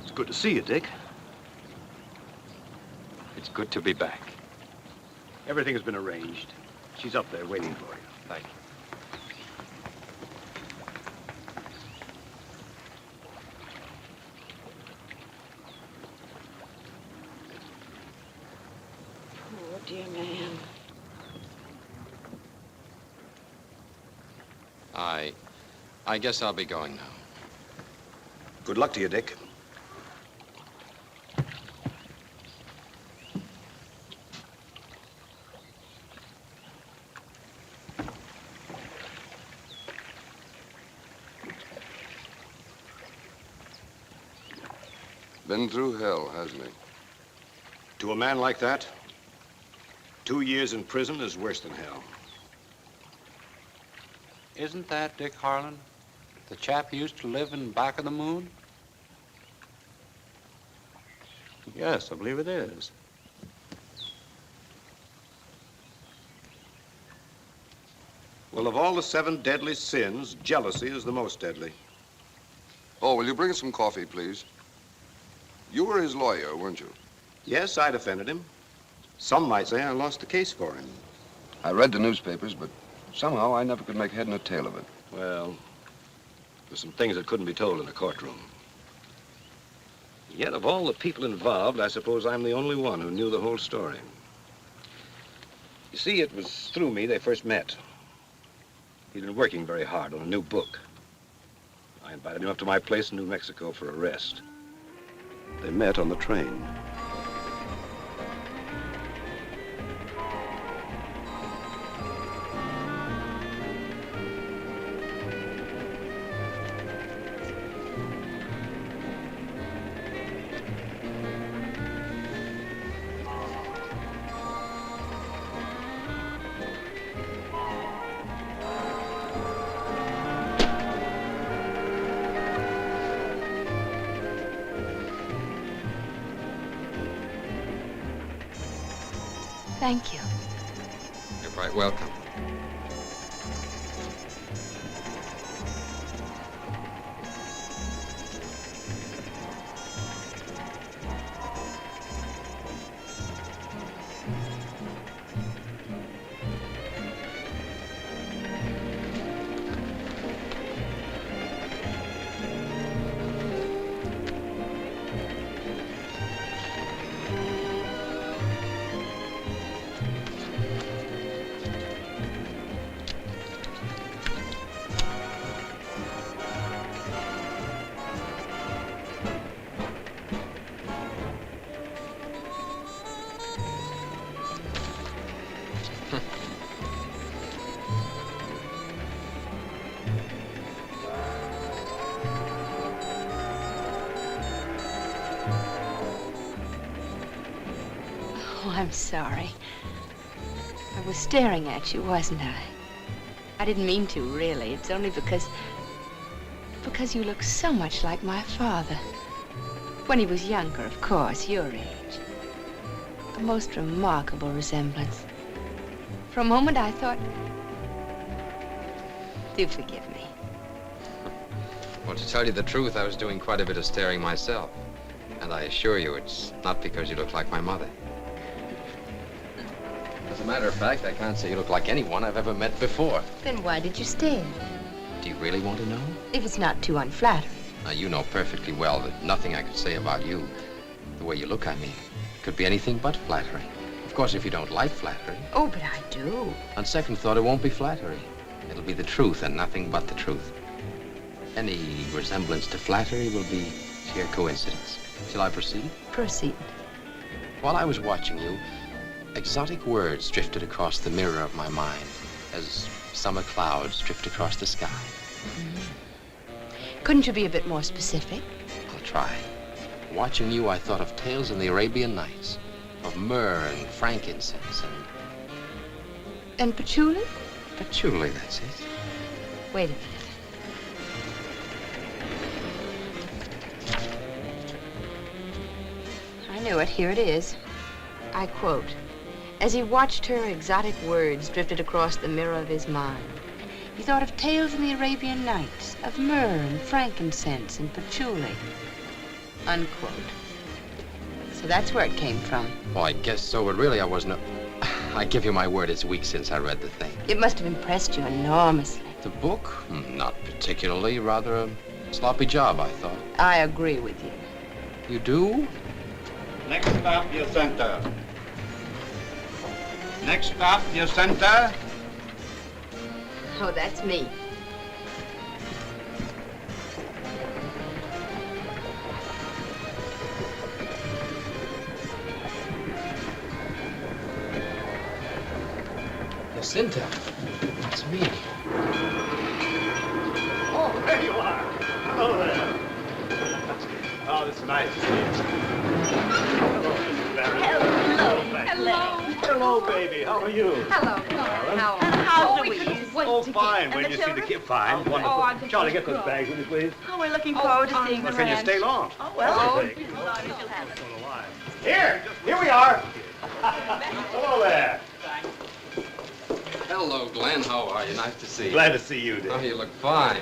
It's good to see you, Dick. It's good to be back. Everything has been arranged. She's up there waiting for you. Thank you. Poor dear man. I guess I'll be going now. Good luck to you, Dick. Been through hell, hasn't he? To a man like that, 2 years in prison is worse than hell. Isn't that Dick Harlan? The chap who used to live in back of the moon? Yes, I believe it is. Well, of all the 7 deadly sins, jealousy is the most deadly. Oh, will you bring us some coffee, please? You were his lawyer, weren't you? Yes, I defended him. Some might say I lost the case for him. I read the newspapers, but somehow I never could make head nor tail of it. Well, there's some things that couldn't be told in a courtroom. Yet of all the people involved, I suppose I'm the only one who knew the whole story. You see, it was through me they first met. He'd been working very hard on a new book. I invited him up to my place in New Mexico for a rest. They met on the train. Thank you. You're quite welcome. Oh, I'm sorry. I was staring at you, wasn't I? I didn't mean to, really. It's only because you look so much like my father. When he was younger, of course, your age. A most remarkable resemblance. For a moment, I thought... Do forgive me. Well, to tell you the truth, I was doing quite a bit of staring myself. And I assure you, it's not because you look like my mother. As a matter of fact, I can't say you look like anyone I've ever met before. Then why did you stare? Do you really want to know? If it's not too unflattering. Now, you know perfectly well that nothing I could say about you, the way you look, I mean, could be anything but flattering. Of course, if you don't like flattery. Oh, but I do. On second thought, it won't be flattery. It'll be the truth and nothing but the truth. Any resemblance to flattery will be sheer coincidence. Shall I proceed? Proceed. While I was watching you, exotic words drifted across the mirror of my mind as summer clouds drift across the sky. Couldn't you be a bit more specific? I'll try. Watching you, I thought of tales in the Arabian Nights, of myrrh and frankincense And patchouli? patchouli, that's it. Wait a minute. I knew it. Here it is. I quote, "As he watched her, exotic words drifted across the mirror of his mind. He thought of tales in the Arabian Nights, of myrrh and frankincense and patchouli." unquote. So that's where it came from. Well, I guess so, but really I wasn't. I give you my word, it's weeks since I read the thing. It must have impressed you enormously. The book? Not particularly. Rather a sloppy job, I thought. I agree with you. You do? Next stop, your center. Next stop, your center. Oh, that's me. Jacinta. It's me. Oh, there you are. Hello there. Oh, it's nice to see you. Hello, Mrs. Barrett. Hello. Hello, baby. How are you? Hello. How are we? Oh, fine. When you see the kid, fine. Wonderful. Charlie, get those bags, will you, please? Oh, we're looking forward to seeing the Can you ranch. stay long? Oh, well. Here we are. Hello there. Hello, Glenn. How are you? Nice to see you. Glad to see you, Oh, dear. you look fine.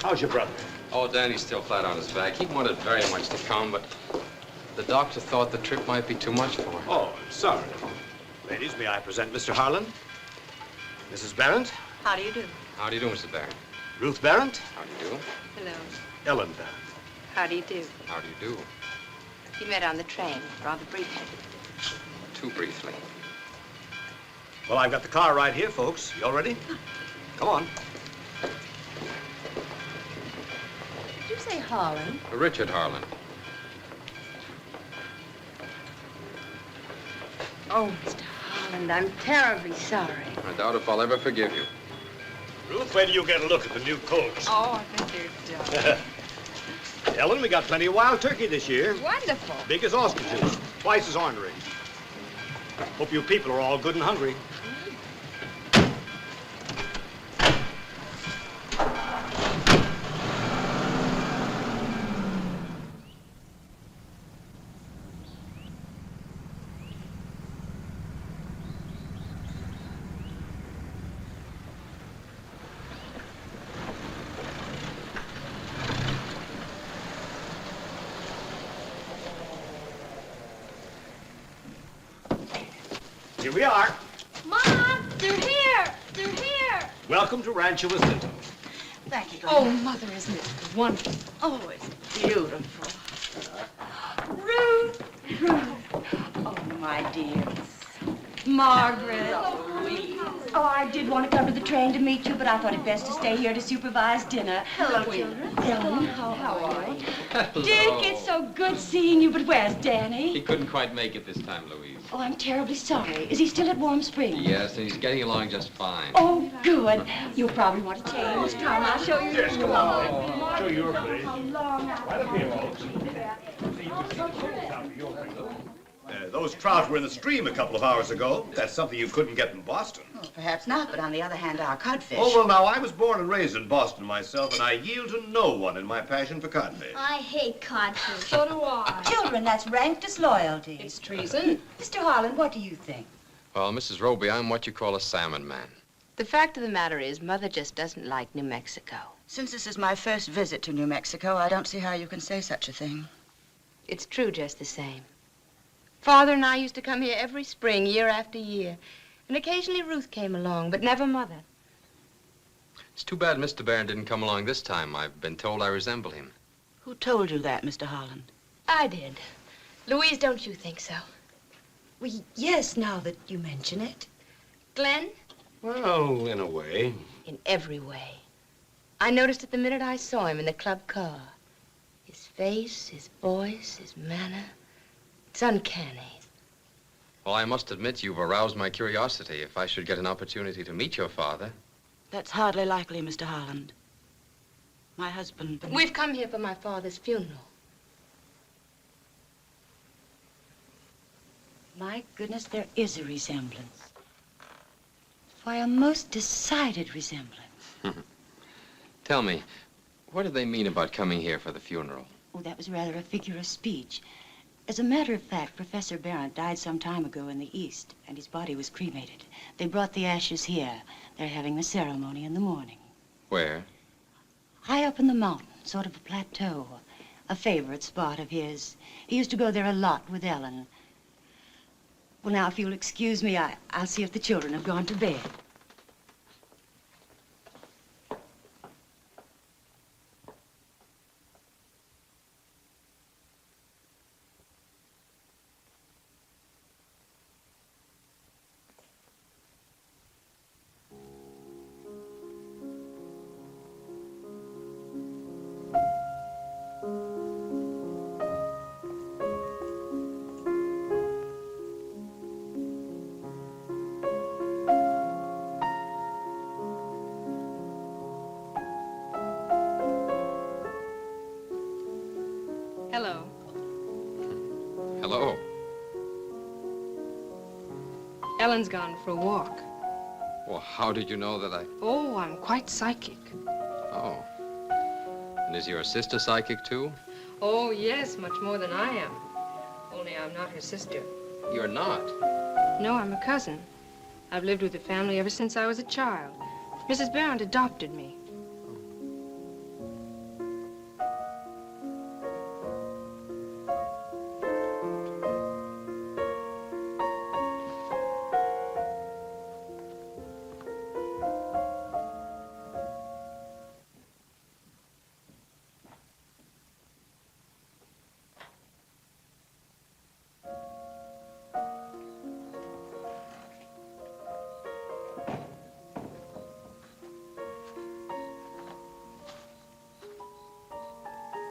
How's your brother? Oh, Danny's still flat on his back. He wanted very much to come, but the doctor thought the trip might be too much for him. Oh, I'm sorry. Ladies, may I present Mr. Harlan? Mrs. Barrett? How do you do? How do you do, Mr. Barron? Ruth Barrett? How do you do? Hello. Ellen Barrett. How do you do? How do you do? We met on the train, rather briefly. Too briefly. Well, I've got the car right here, folks. You all ready? Come on. Did you say Harlan? Richard Harlan. Oh, Mr. Harland, I'm terribly sorry. I doubt if I'll ever forgive you. Ruth, wait till you get a look at the new colts. Oh, I think they're done. Ellen, we got plenty of wild turkey this year. Wonderful. Big as ostriches, twice as ornery. Hope you people are all good and hungry. Here we are. Mom, they're here. They're here. Welcome to Rancho Jacinto. Thank you, Oh, Glenn. Mother, isn't it wonderful? Oh, it's beautiful. Ruth. Oh, my dear. Margaret. Oh, I did want to come to the train to meet you, but I thought it best to stay here to supervise dinner. Hello, children. Ellen, how are you? Dick, it's so good seeing you, but where's Danny? He couldn't quite make it this time, Louise. Oh, I'm terribly sorry. Is he still at Warm Springs? Yes, and he's getting along just fine. Oh, good. You'll probably want to change. Come, I'll show you. Yes, come on. Show your place. How long I Right up here, folks. Those trout were in the stream a couple of hours ago. That's something you couldn't get in Boston. Oh, perhaps not, but on the other hand, our codfish. Oh, well, now, I was born and raised in Boston myself, and I yield to no one in my passion for codfish. I hate codfish. So do I. Children, that's rank disloyalty. It's treason. Mr. Harlan, what do you think? Well, Mrs. Roby, I'm what you call a salmon man. The fact of the matter is, Mother just doesn't like New Mexico. Since this is my first visit to New Mexico, I don't see how you can say such a thing. It's true just the same. Father and I used to come here every spring, year after year. And occasionally Ruth came along, but never Mother. It's too bad Mr. Barron didn't come along this time. I've been told I resemble him. Who told you that, Mr. Harlan? I did. Louise, don't you think so? Well, yes, now that you mention it. Glenn? Well, in a way. In every way. I noticed it the minute I saw him in the club car. His face, his voice, his manner. It's uncanny. Well, I must admit you've aroused my curiosity. If I should get an opportunity to meet your father. That's hardly likely, Mr. Harlan. My husband... We've come here for my father's funeral. My goodness, there is a resemblance. Why, a most decided resemblance. Tell me, what did they mean about coming here for the funeral? Oh, that was rather a figure of speech. As a matter of fact, Professor Barrett died some time ago in the East, and his body was cremated. They brought the ashes here. They're having the ceremony in the morning. Where? High up in the mountain, sort of a plateau. a favorite spot of his. He used to go there a lot with Ellen. Well, now, if you'll excuse me, I'll see if the children have gone to bed. Hello. Hello. Ellen's gone for a walk. Well, how did you know that I... Oh, I'm quite psychic. Oh. And is your sister psychic, too? Oh, yes, much more than I am. Only I'm not her sister. You're not. No, I'm a cousin. I've lived with the family ever since I was a child. Mrs. Barrett adopted me.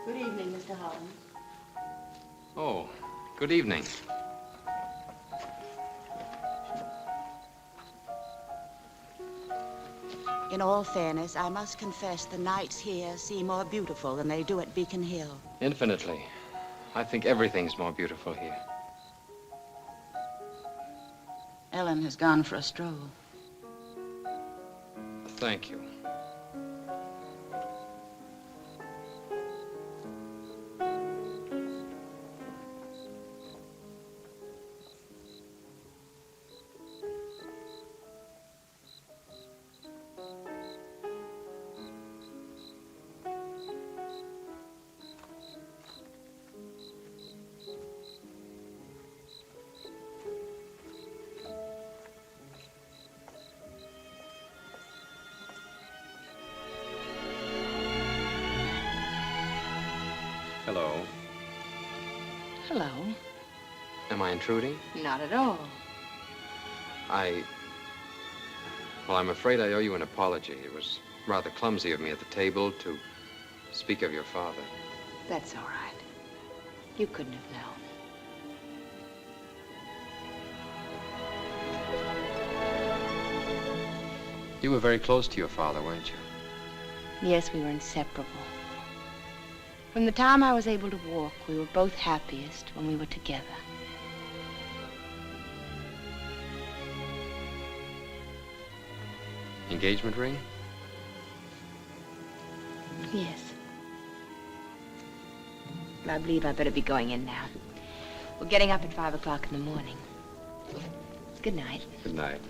Good evening, Mr. Holland. Oh, good evening. In all fairness, I must confess the nights here seem more beautiful than they do at Beacon Hill. Infinitely. I think everything's more beautiful here. Ellen has gone for a stroll. Thank you. Hello. Hello. Am I intruding? Not at all. Well, I'm afraid I owe you an apology. It was rather clumsy of me at the table to speak of your father. That's all right. You couldn't have known. You were very close to your father, weren't you? Yes, we were inseparable. From the time I was able to walk, we were both happiest when we were together. Engagement ring? Yes. I believe I better be going in now. We're getting up at 5 o'clock in the morning. Good night. Good night.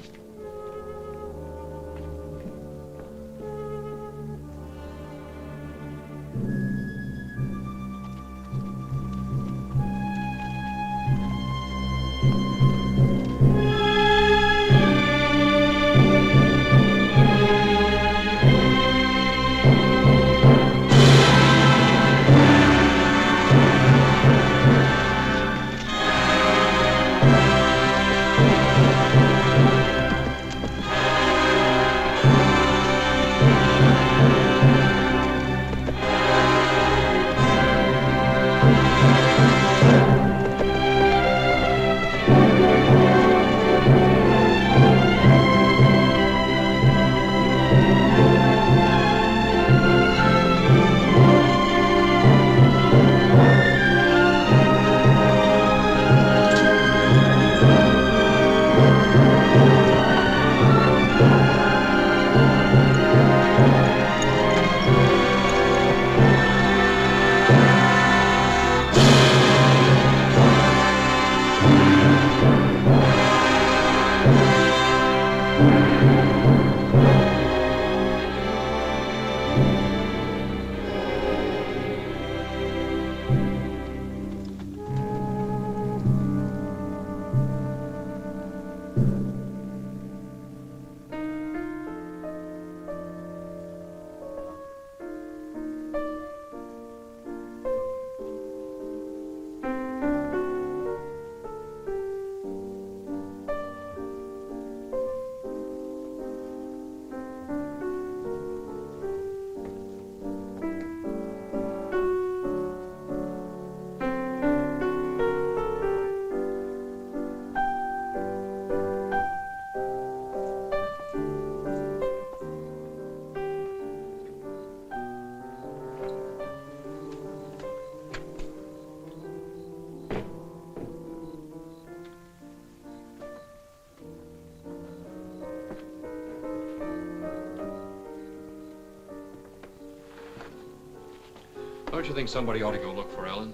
Don't you think somebody ought to go look for Ellen?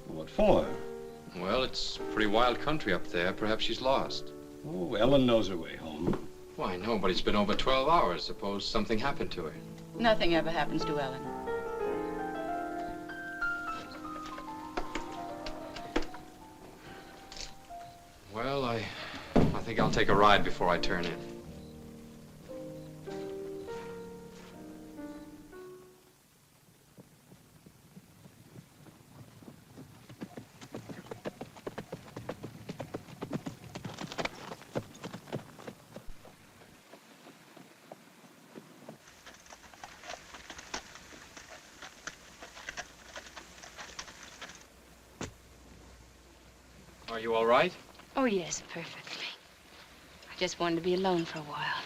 What for? Well, it's pretty wild country up there. Perhaps she's lost. Oh, Ellen knows her way home. Well, I know, but it's been over 12 hours. Suppose something happened to her. Nothing ever happens to Ellen. Well, I think I'll take a ride before I turn in. Are you all right? Oh, yes, perfectly. I just wanted to be alone for a while.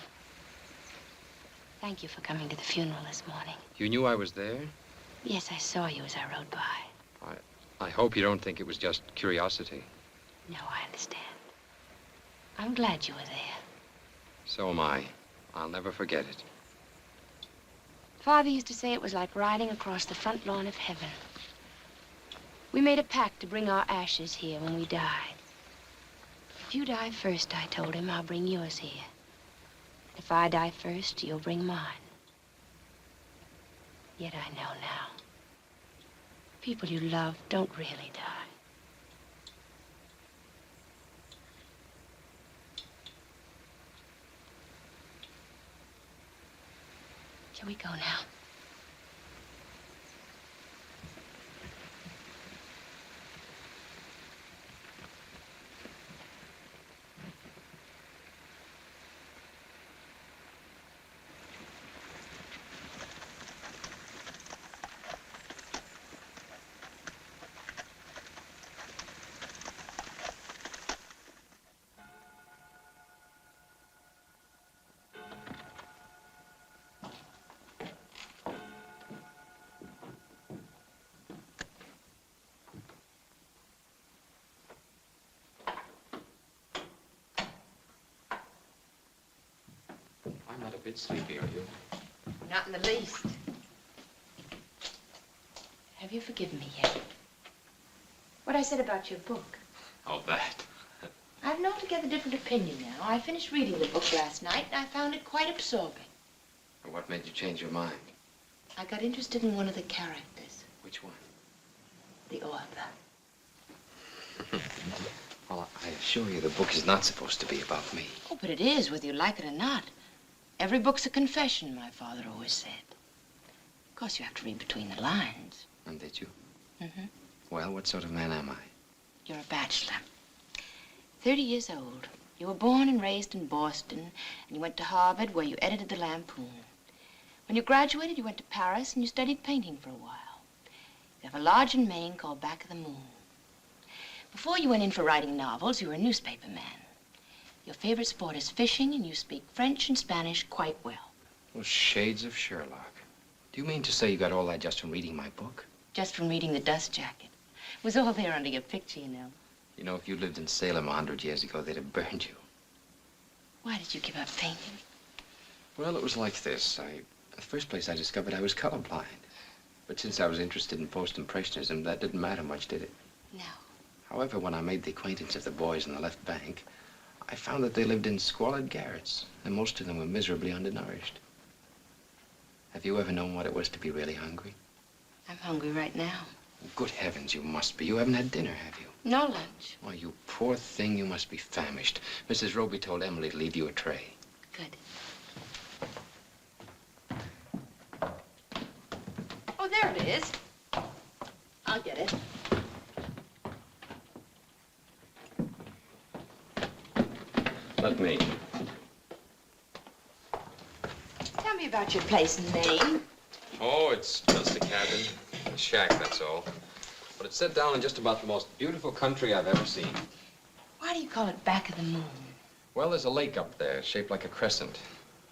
Thank you for coming to the funeral this morning. You knew I was there? Yes, I saw you as I rode by. I hope you don't think it was just curiosity. No, I understand. I'm glad you were there. So am I. I'll never forget it. Father used to say it was like riding across the front lawn of heaven. We made a pact to bring our ashes here when we died. If you die first, I told him, I'll bring yours here. If I die first, you'll bring mine. Yet I know now. People you love don't really die. Shall we go now? I'm not a bit sleepy, are you? Not in the least. Have you forgiven me yet? What I said about your book? Oh, that. I have an altogether different opinion now. I finished reading the book last night, and I found it quite absorbing. What made you change your mind? I got interested in one of the characters, Which one? the author. Well, I assure you the book is not supposed to be about me. Oh, but it is, whether you like it or not. Every book's a confession, my father always said. Of course, you have to read between the lines. And did you? Mm-hmm. Well, what sort of man am I? You're a bachelor. 30 years old. You were born and raised in Boston, and you went to Harvard, where you edited the Lampoon. When you graduated, you went to Paris, and you studied painting for a while. You have a lodge in Maine called Back of the Moon. Before you went in for writing novels, you were a newspaper man. Your favorite sport is fishing, and you speak French and Spanish quite well. Well, shades of Sherlock. Do you mean to say you got all that just from reading my book? Just from reading The Dust Jacket. It was all there under your picture, you know. You know, if you lived in Salem 100 years ago, they'd have burned you. Why did you give up painting? Well, it was like this. The first place I discovered I was colorblind. But since I was interested in post-impressionism, that didn't matter much, did it? No. However, when I made the acquaintance of the boys in the left bank, I found that they lived in squalid garrets, and most of them were miserably undernourished. Have you ever known what it was to be really hungry? I'm hungry right now. Good heavens, you must be. You haven't had dinner, have you? No lunch. Why, you poor thing, you must be famished. Mrs. Roby told Emily to leave you a tray. Good. Oh, there it is. I'll get it. Let me. Tell me about your place in Maine. Oh, it's just a cabin. A shack, that's all. But it's set down in just about the most beautiful country I've ever seen. Why do you call it Back of the Moon? Well, there's a lake up there, shaped like a crescent.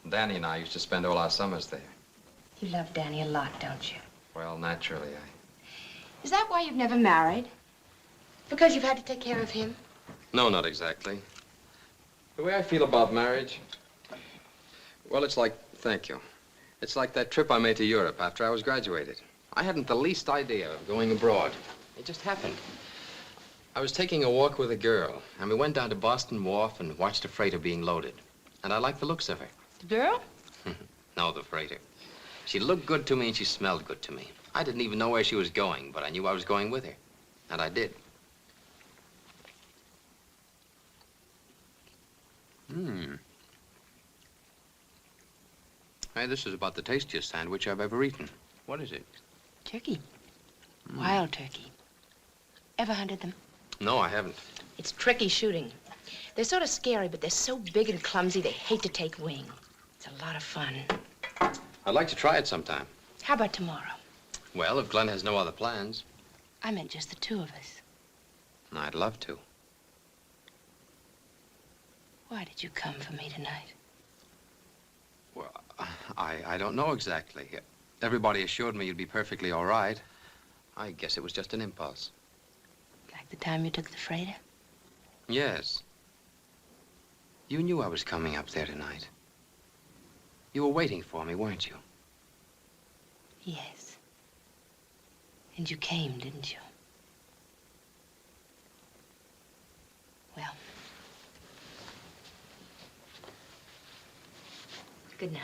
Danny and I used to spend all our summers there. You love Danny a lot, don't you? Well, naturally, Is that why you've never married? Because you've had to take care of him? No, not exactly. The way I feel about marriage, well, it's like, thank you. It's like that trip I made to Europe after I was graduated. I hadn't the least idea of going abroad. It just happened. I was taking a walk with a girl, and we went down to Boston Wharf and watched a freighter being loaded. And I liked the looks of her. The girl? No, the freighter. She looked good to me and she smelled good to me. I didn't even know where she was going, but I knew I was going with her. And I did. Hey, this is about the tastiest sandwich I've ever eaten. What is it? Turkey. Wild turkey. Ever hunted them? No, I haven't. It's tricky shooting. They're sort of scary, but they're so big and clumsy, they hate to take wing. It's a lot of fun. I'd like to try it sometime. How about tomorrow? Well, if Glenn has no other plans. I meant just the two of us. I'd love to. Why did you come for me tonight? Well, I don't know exactly. Everybody assured me you'd be perfectly all right. I guess it was just an impulse. Like the time you took the freighter? Yes. You knew I was coming up there tonight. You were waiting for me, weren't you? Yes. And you came, didn't you? Well. Good night.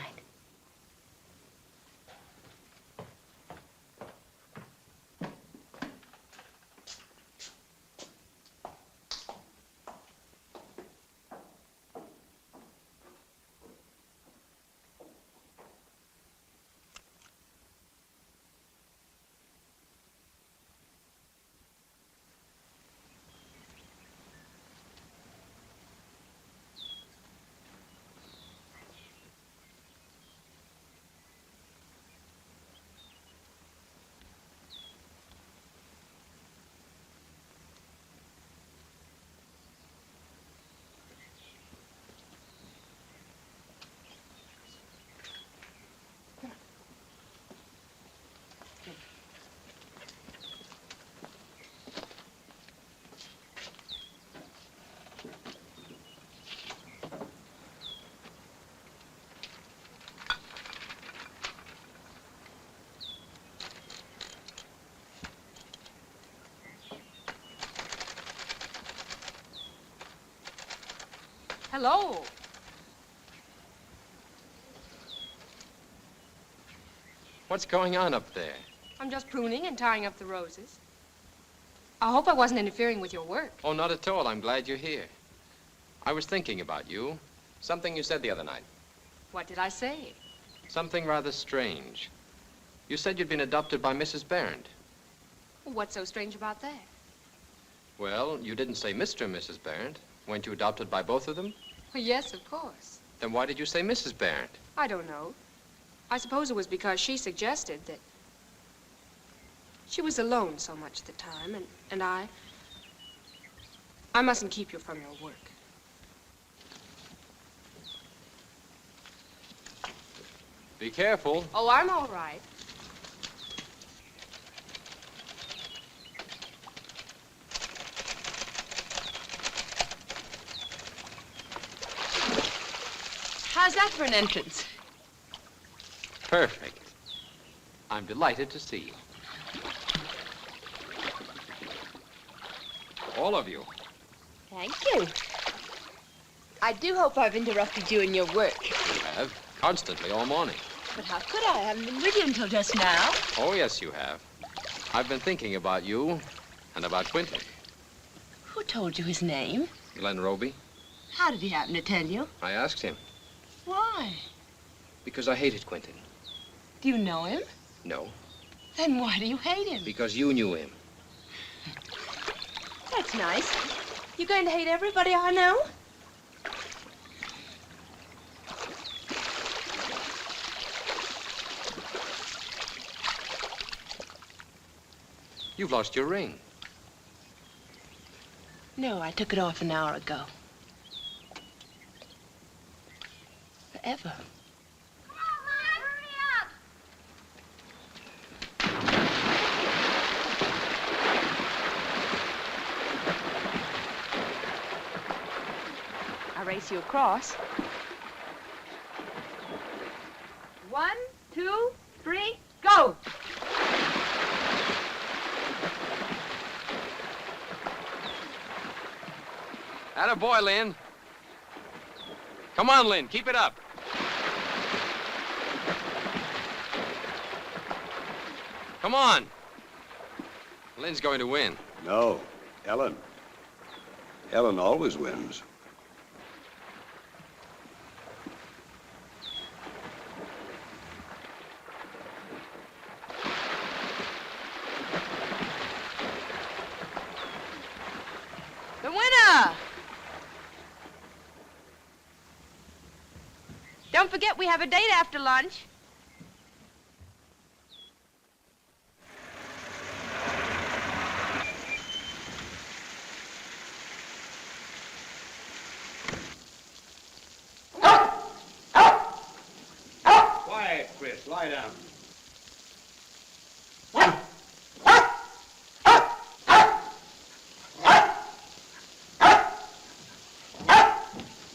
Hello. What's going on up there? I'm just pruning and tying up the roses. I hope I wasn't interfering with your work. Oh, not at all. I'm glad you're here. I was thinking about you. Something you said the other night. What did I say? Something rather strange. You said you'd been adopted by Mrs. Barrett. What's so strange about that? Well, you didn't say Mr. and Mrs. Barrett. Weren't you adopted by both of them? Well, yes, of course. Then why did you say Mrs. Barrett? I don't know. I suppose it was because she suggested that she was alone so much at the time, and I mustn't keep you from your work. Be careful. Oh, I'm all right. How's that for an entrance? Perfect. I'm delighted to see you. All of you. Thank you. I do hope I've interrupted you in your work. You have. Constantly, all morning. But how could I? I haven't been with you until just now. Oh, yes, you have. I've been thinking about you and about Quentin. Who told you his name? Glenn Roby. How did he happen to tell you? I asked him. Why? Because I hated Quentin. Do you know him? No. Then why do you hate him? Because you knew him. That's nice. You going to hate everybody I know? You've lost your ring. No, I took it off an hour ago. Forever. I'll race you across. 1, 2, 3, go! Attaboy, Lynn. Come on, Lynn. Keep it up. Come on. Lynn's going to win. No, Ellen. Ellen always wins. The winner! Don't forget we have a date after lunch. Quiet, Chris. Lie down.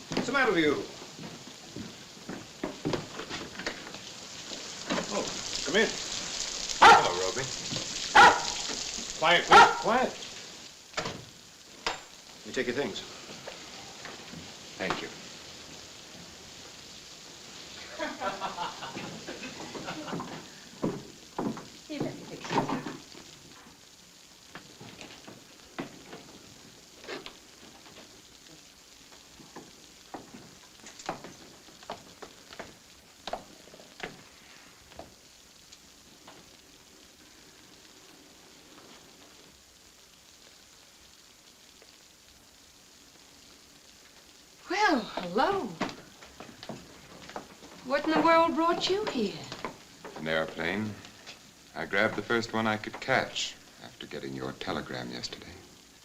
What's the matter with you? Oh, come in. Hello, Roby. Quiet, Chris. Quiet. You take your things. Thank you. Well, hello. What in the world brought you here? An airplane. I grabbed the first one I could catch after getting your telegram yesterday.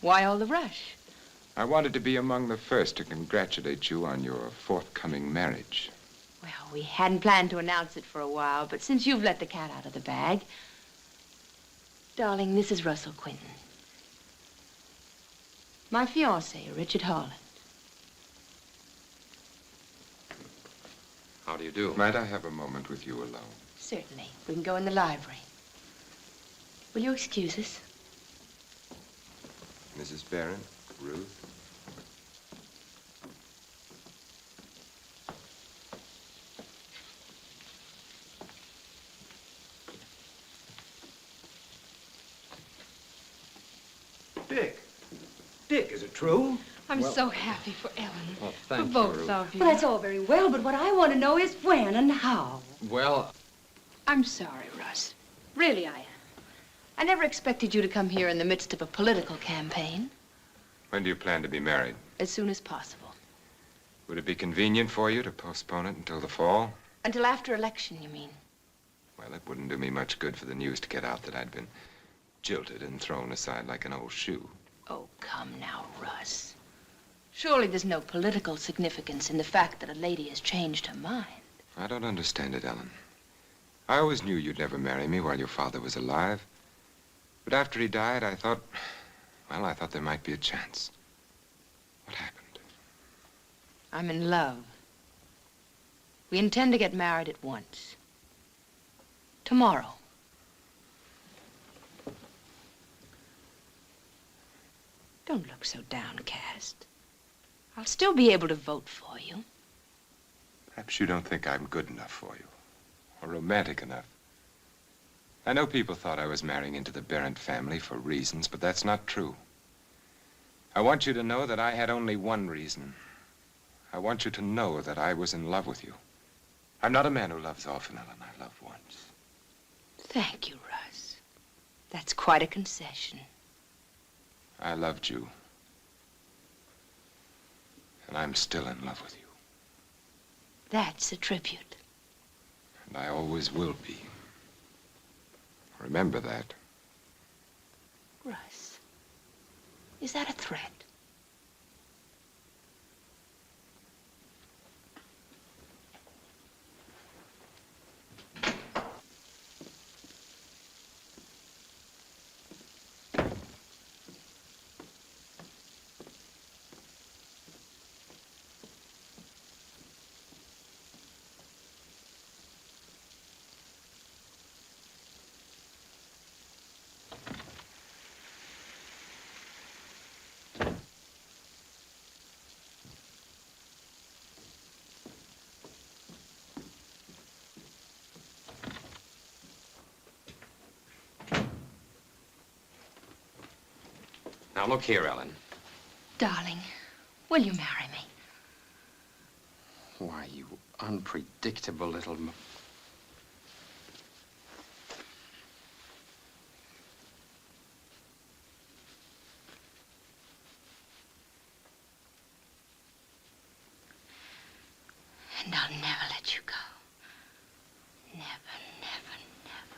Why all the rush? I wanted to be among the first to congratulate you on your forthcoming marriage. Well, we hadn't planned to announce it for a while, but since you've let the cat out of the bag... Darling, this is Russell Quinton. My fiancé, Richard Harlan. How do you do? Might I have a moment with you alone? Certainly. We can go in the library. Will you excuse us? Mrs. Barron, Ruth. Dick. Dick, is it true? I'm so happy for Ellen. Well, For thank you, both Ruth. of you. Well, that's all very well, but what I want to know is when and how. Well, I'm sorry, Russ. Really, I am. I never expected you to come here in the midst of a political campaign. When do you plan to be married? As soon as possible. Would it be convenient for you to postpone it until the fall? Until after election, you mean? Well, it wouldn't do me much good for the news to get out that I'd been jilted and thrown aside like an old shoe. Oh, come now, Russ. Surely there's no political significance in the fact that a lady has changed her mind. I don't understand it, Ellen. I always knew you'd never marry me while your father was alive. But after he died, I thought there might be a chance. What happened? I'm in love. We intend to get married at once. Tomorrow. Don't look so downcast. I'll still be able to vote for you. Perhaps you don't think I'm good enough for you, or romantic enough. I know people thought I was marrying into the Barrett family for reasons, but that's not true. I want you to know that I had only one reason. I want you to know that I was in love with you. I'm not a man who loves often, Ellen. I love once. Thank you, Russ. That's quite a concession. I loved you. And I'm still in love with you. That's a tribute. And I always will be. Remember that. Russ, is that a threat? Now, look here, Ellen. Darling, will you marry me? Why, you unpredictable little... And I'll never let you go. Never, never, never.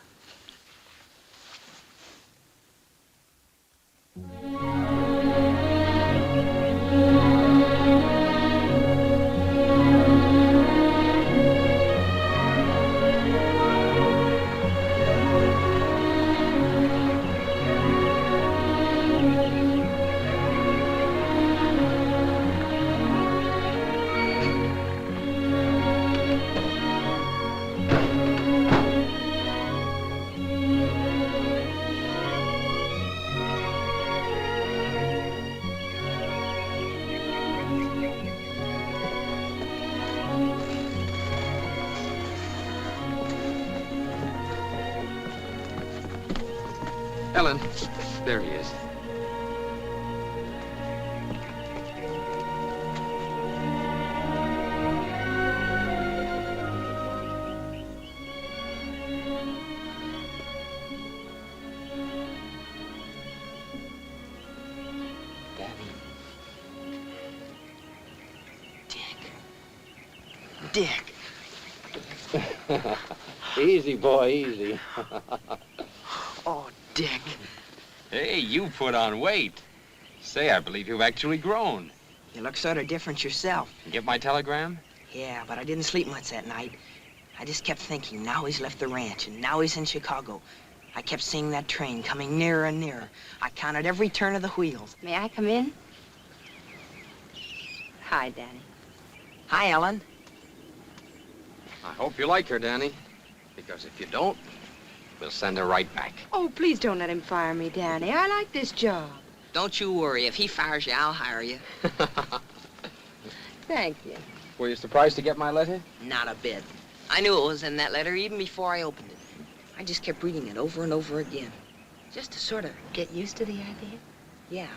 Ellen, there he is. Dick. Easy, boy, easy. Oh, Dick. Hey, you put on weight. Say, I believe you've actually grown. You look sort of different yourself. You get my telegram? Yeah, but I didn't sleep much that night. I just kept thinking, now he's left the ranch, and now he's in Chicago. I kept seeing that train coming nearer and nearer. I counted every turn of the wheels. May I come in? Hi, Danny. Hi, Ellen. I hope you like her, Danny. Because if you don't, we'll send her right back. Oh, please don't let him fire me, Danny. I like this job. Don't you worry. If he fires you, I'll hire you. Thank you. Were you surprised to get my letter? Not a bit. I knew it was in that letter even before I opened it. I just kept reading it over and over again. Just to sort of Get used to the idea? yeah.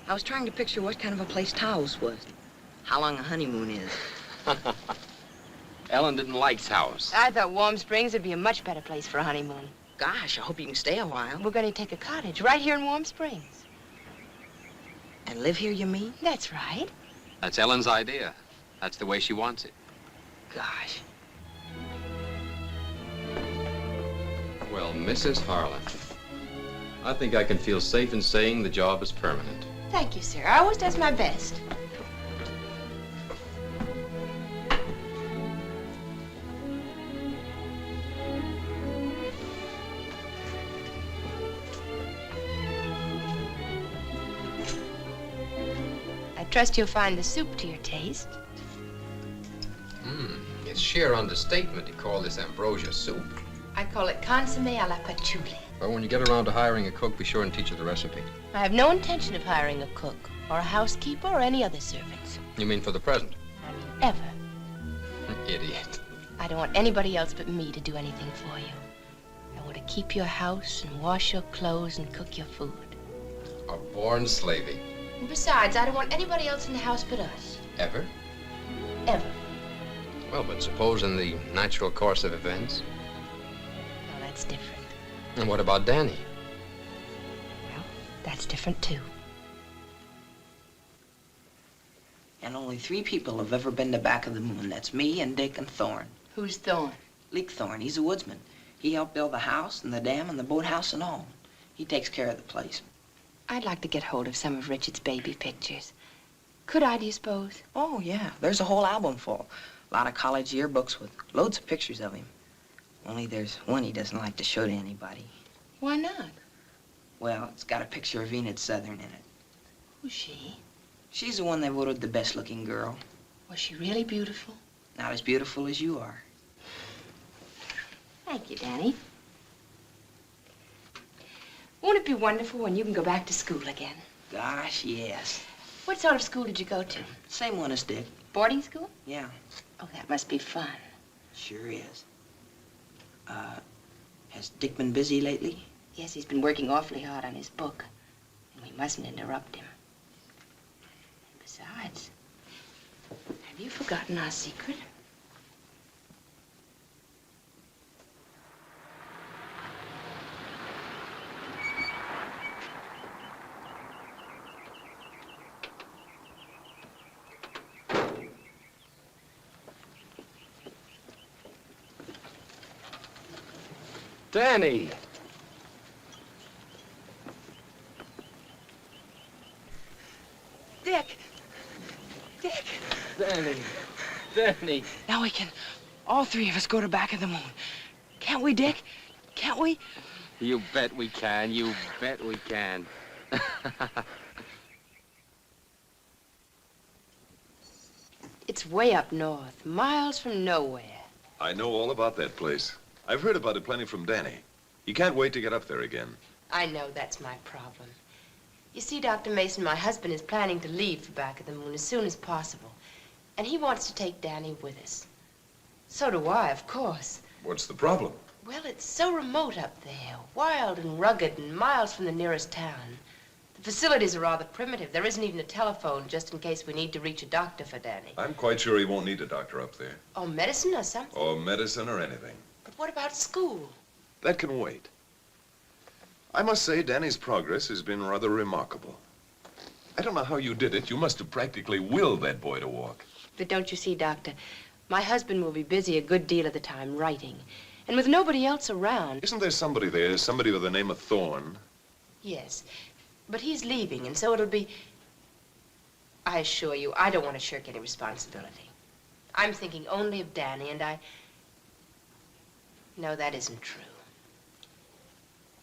I was trying to picture what kind of a place Taos was. How long a honeymoon is. Ellen didn't like Taos. I thought Warm Springs would be a much better place for a honeymoon. Gosh, I hope you can stay a while. We're going to take a cottage right here in Warm Springs. And live here, you mean? That's right. That's Ellen's idea. That's the way she wants it. Gosh. Well, Mrs. Harlan, I think I can feel safe in saying the job is permanent. Thank you, sir. I always does my best. I trust you'll find the soup to your taste. It's sheer understatement to call this ambrosia soup. I call it consomme à la patchouli. But when you get around to hiring a cook, be sure and teach her the recipe. I have no intention of hiring a cook or a housekeeper or any other servants. You mean for the present? Ever. Idiot. I don't want anybody else but me to do anything for you. I want to keep your house and wash your clothes and cook your food. A born slavey. And besides, I don't want anybody else in the house but us. Ever? Ever. Well, but suppose in the natural course of events. Well, that's different. And what about Danny? Well, that's different too. And only 3 people have ever been to back of the moon. That's me and Dick and Thorne. Who's Thorne? Leek Thorne. He's a woodsman. He helped build the house and the dam and the boathouse and all. He takes care of the place. I'd like to get hold of some of Richard's baby pictures. Could I, do you suppose? Oh, yeah. There's a whole album full. A lot of college yearbooks with loads of pictures of him. Only there's one he doesn't like to show to anybody. Why not? Well, it's got a picture of Enid Southern in it. Who's she? She's the one they voted the best-looking girl. Was she really beautiful? Not as beautiful as you are. Thank you, Danny. Won't it be wonderful when you can go back to school again? Gosh, yes. What sort of school did you go to? Same one as Dick. Boarding school? Yeah, Oh, that must be fun. sure is. Has Dick been busy lately? Yes, he's been working awfully hard on his book. We mustn't interrupt him. And besides, have you forgotten our secret? Danny! Dick! Dick! Danny! Danny! Now we can, all three of us, go to Back of the Moon. Can't we, Dick? Can't we? You bet we can. You bet we can. It's way up north, miles from nowhere. I know all about that place. I've heard about it plenty from Danny. He can't wait to get up there again. I know that's my problem. You see, Dr. Mason, my husband is planning to leave for Back of the Moon as soon as possible. And he wants to take Danny with us. So do I, of course. What's the problem? Well, it's so remote up there, wild and rugged and miles from the nearest town. The facilities are rather primitive. There isn't even a telephone just in case we need to reach a doctor for Danny. I'm quite sure he won't need a doctor up there. Or medicine or something. Or medicine or anything. But what about school? That can wait. I must say Danny's progress has been rather remarkable. I don't know how you did it. You must have practically willed that boy to walk. But don't you see, Doctor, my husband will be busy a good deal of the time writing. And with nobody else around. Isn't there somebody there, somebody with the name of Thorne? Yes, but he's leaving, and so it'll be... I assure you, I don't want to shirk any responsibility. I'm thinking only of Danny, and I... No, that isn't true.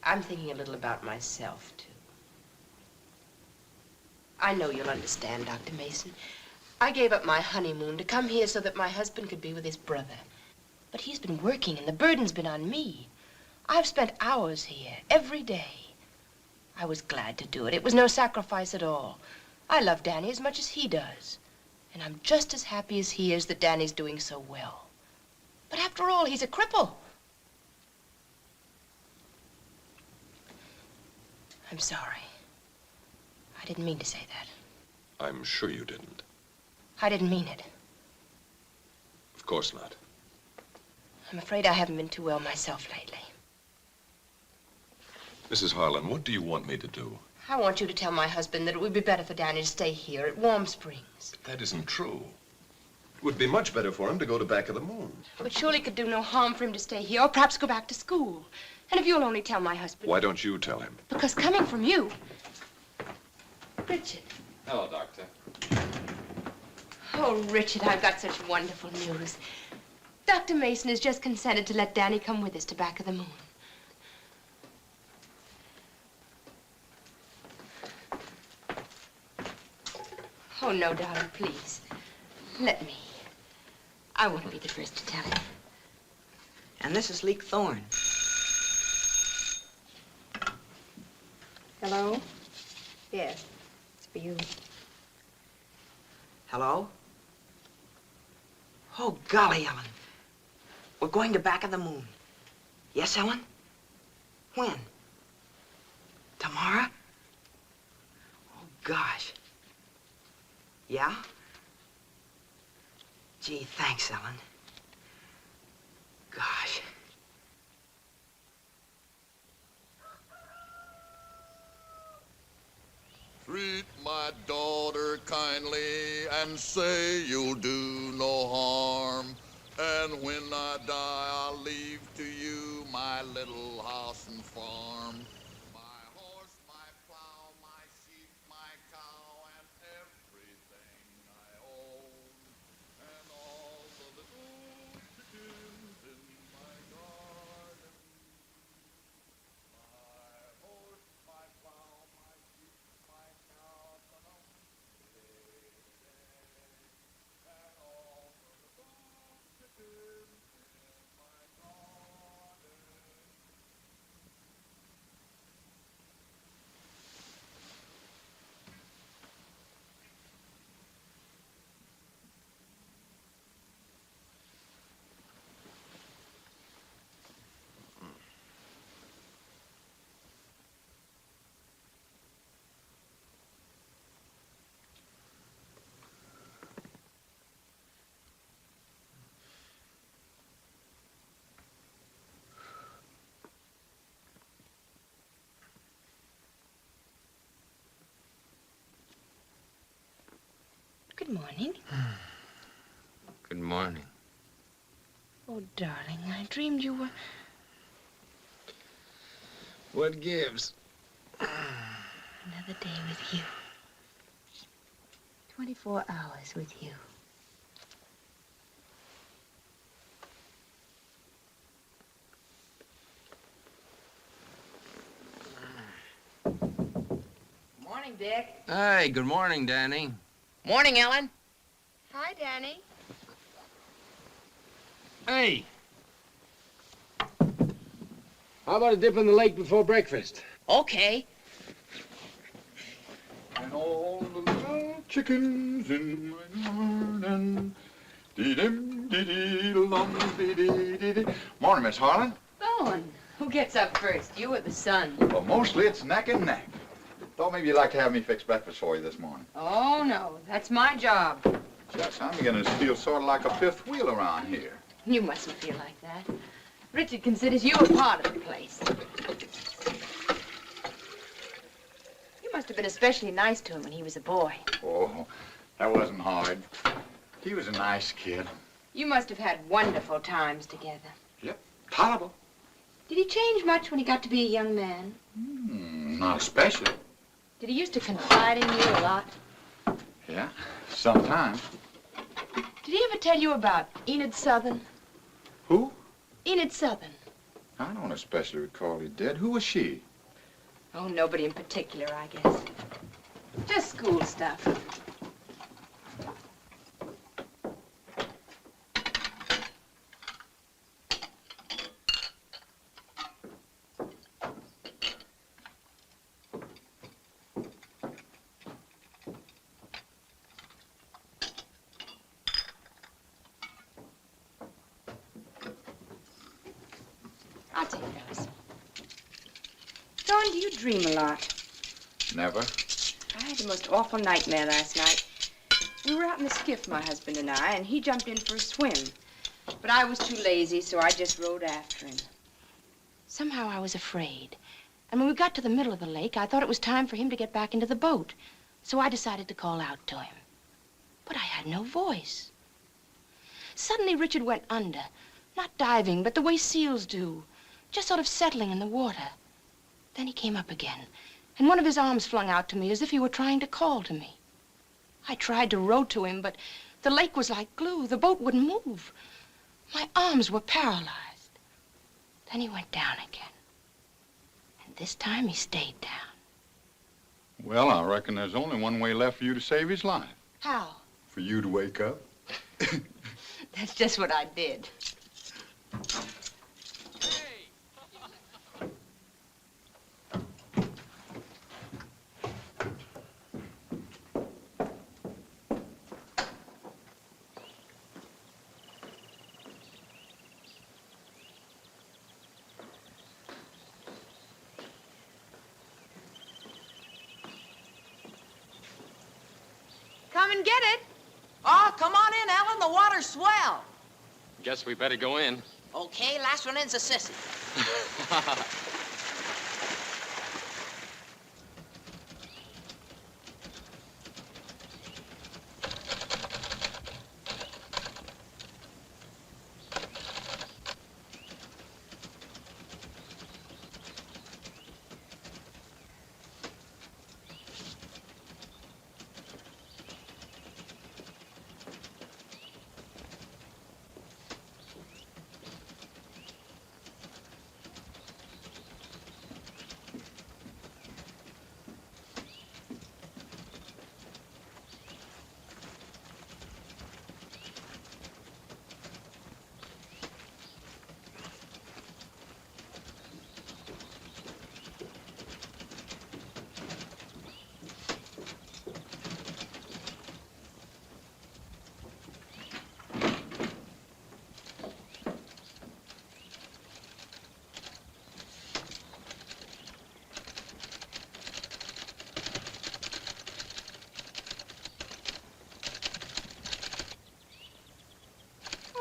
I'm thinking a little about myself, too. I know you'll understand, Dr. Mason. I gave up my honeymoon to come here so that my husband could be with his brother. But he's been working, and the burden's been on me. I've spent hours here, every day. I was glad to do it. It was no sacrifice at all. I love Danny as much as he does. And I'm just as happy as he is that Danny's doing so well. But after all, he's a cripple. I'm sorry. I didn't mean to say that. I'm sure you didn't. I didn't mean it. Of course not. I'm afraid I haven't been too well myself lately. Mrs. Harlan, what do you want me to do? I want you to tell my husband that it would be better for Danny to stay here at Warm Springs. But that isn't true. It would be much better for him to go to Back of the Moon. But surely it could do no harm for him to stay here, or perhaps go back to school. And if you'll only tell my husband... Why don't you tell him? Because coming from you... Richard. Hello, Doctor. Oh, Richard, I've got such wonderful news. Dr. Mason has just consented to let Danny come with us to Back of the Moon. Oh, no, darling, please. Let me. I want to be the first to tell him. And this is Leek Thorne. Hello? Yes, it's for you. Hello? Oh, golly, Ellen. We're going to Back of the Moon. Yes, Ellen? When? Tomorrow? Oh, gosh. Yeah? Gee, thanks, Ellen. Gosh. Treat my daughter kindly and say you'll do no harm. And when I die, I'll leave to you my little house and farm. My horse, my plow, my sheep, my cow, and everything I own. And all the little chickens in my garden. My horse, my plow, my sheep, my cow, and all the little chickens in my garden. Good morning. Good morning. Oh, darling, I dreamed you were... What gives? Another day with you. 24 hours with you. Morning, Dick. Hey, good morning, Danny. Morning, Ellen. Hi, Danny. Hey. How about a dip in the lake before breakfast? Okay. And all the little chickens in my garden. Dee-dim, dee-dee-dum, dee-dee-dee-dee. Morning, Miss Harlan. Bowen, who gets up first, you or the sun? Well, mostly it's neck and neck. Thought maybe you'd like to have me fix breakfast for you this morning. Oh, no, that's my job. Shucks, I'm beginning to feel sort of like a fifth wheel around here. You mustn't feel like that. Richard considers you a part of the place. You must have been especially nice to him when he was a boy. Oh, that wasn't hard. He was a nice kid. You must have had wonderful times together. Yep, tolerable. Did he change much when he got to be a young man? Not especially. Did he used to confide in you a lot? Yeah, sometimes. Did he ever tell you about Enid Southern? Who? Enid Southern. I don't especially recall he did. Who was she? Oh, nobody in particular, I guess. Just school stuff. I'll take those. John, do you dream a lot? Never. I had the most awful nightmare last night. We were out in the skiff, my husband and I, and he jumped in for a swim. But I was too lazy, so I just rode after him. Somehow I was afraid. And when we got to the middle of the lake, I thought it was time for him to get back into the boat. So I decided to call out to him. But I had no voice. Suddenly Richard went under. Not diving, but the way seals do. Just sort of settling in the water. Then he came up again, and one of his arms flung out to me as if he were trying to call to me. I tried to row to him, but the lake was like glue. The boat wouldn't move. My arms were paralyzed. Then he went down again. And this time he stayed down. Well, I reckon there's only one way left for you to save his life. How? For you to wake up. That's just what I did. Come and get it. Oh, come on in, Ellen. The water's swell. Guess we better go in. Okay, last one in's a sissy.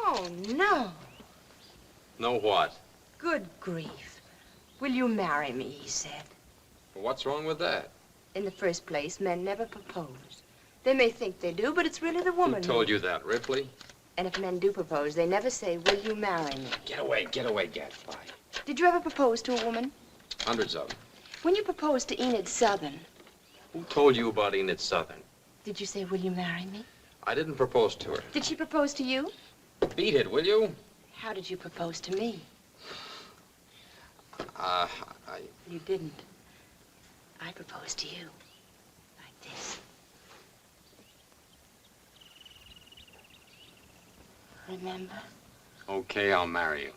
Oh, no. Know what? Good grief. Will you marry me, he said. Well, what's wrong with that? In the first place, men never propose. They may think they do, but it's really the woman. Who told you that, Ripley? And if men do propose, they never say, will you marry me? Get away, Gadfly. Did you ever propose to a woman? Hundreds of them. When you proposed to Enid Southern, Who told you about Enid Southern? did you say, will you marry me? I didn't propose to her. Did she propose to you? Beat it, will you? How did you propose to me? I... You didn't. I proposed to you. Like this. Remember? Okay, I'll marry you.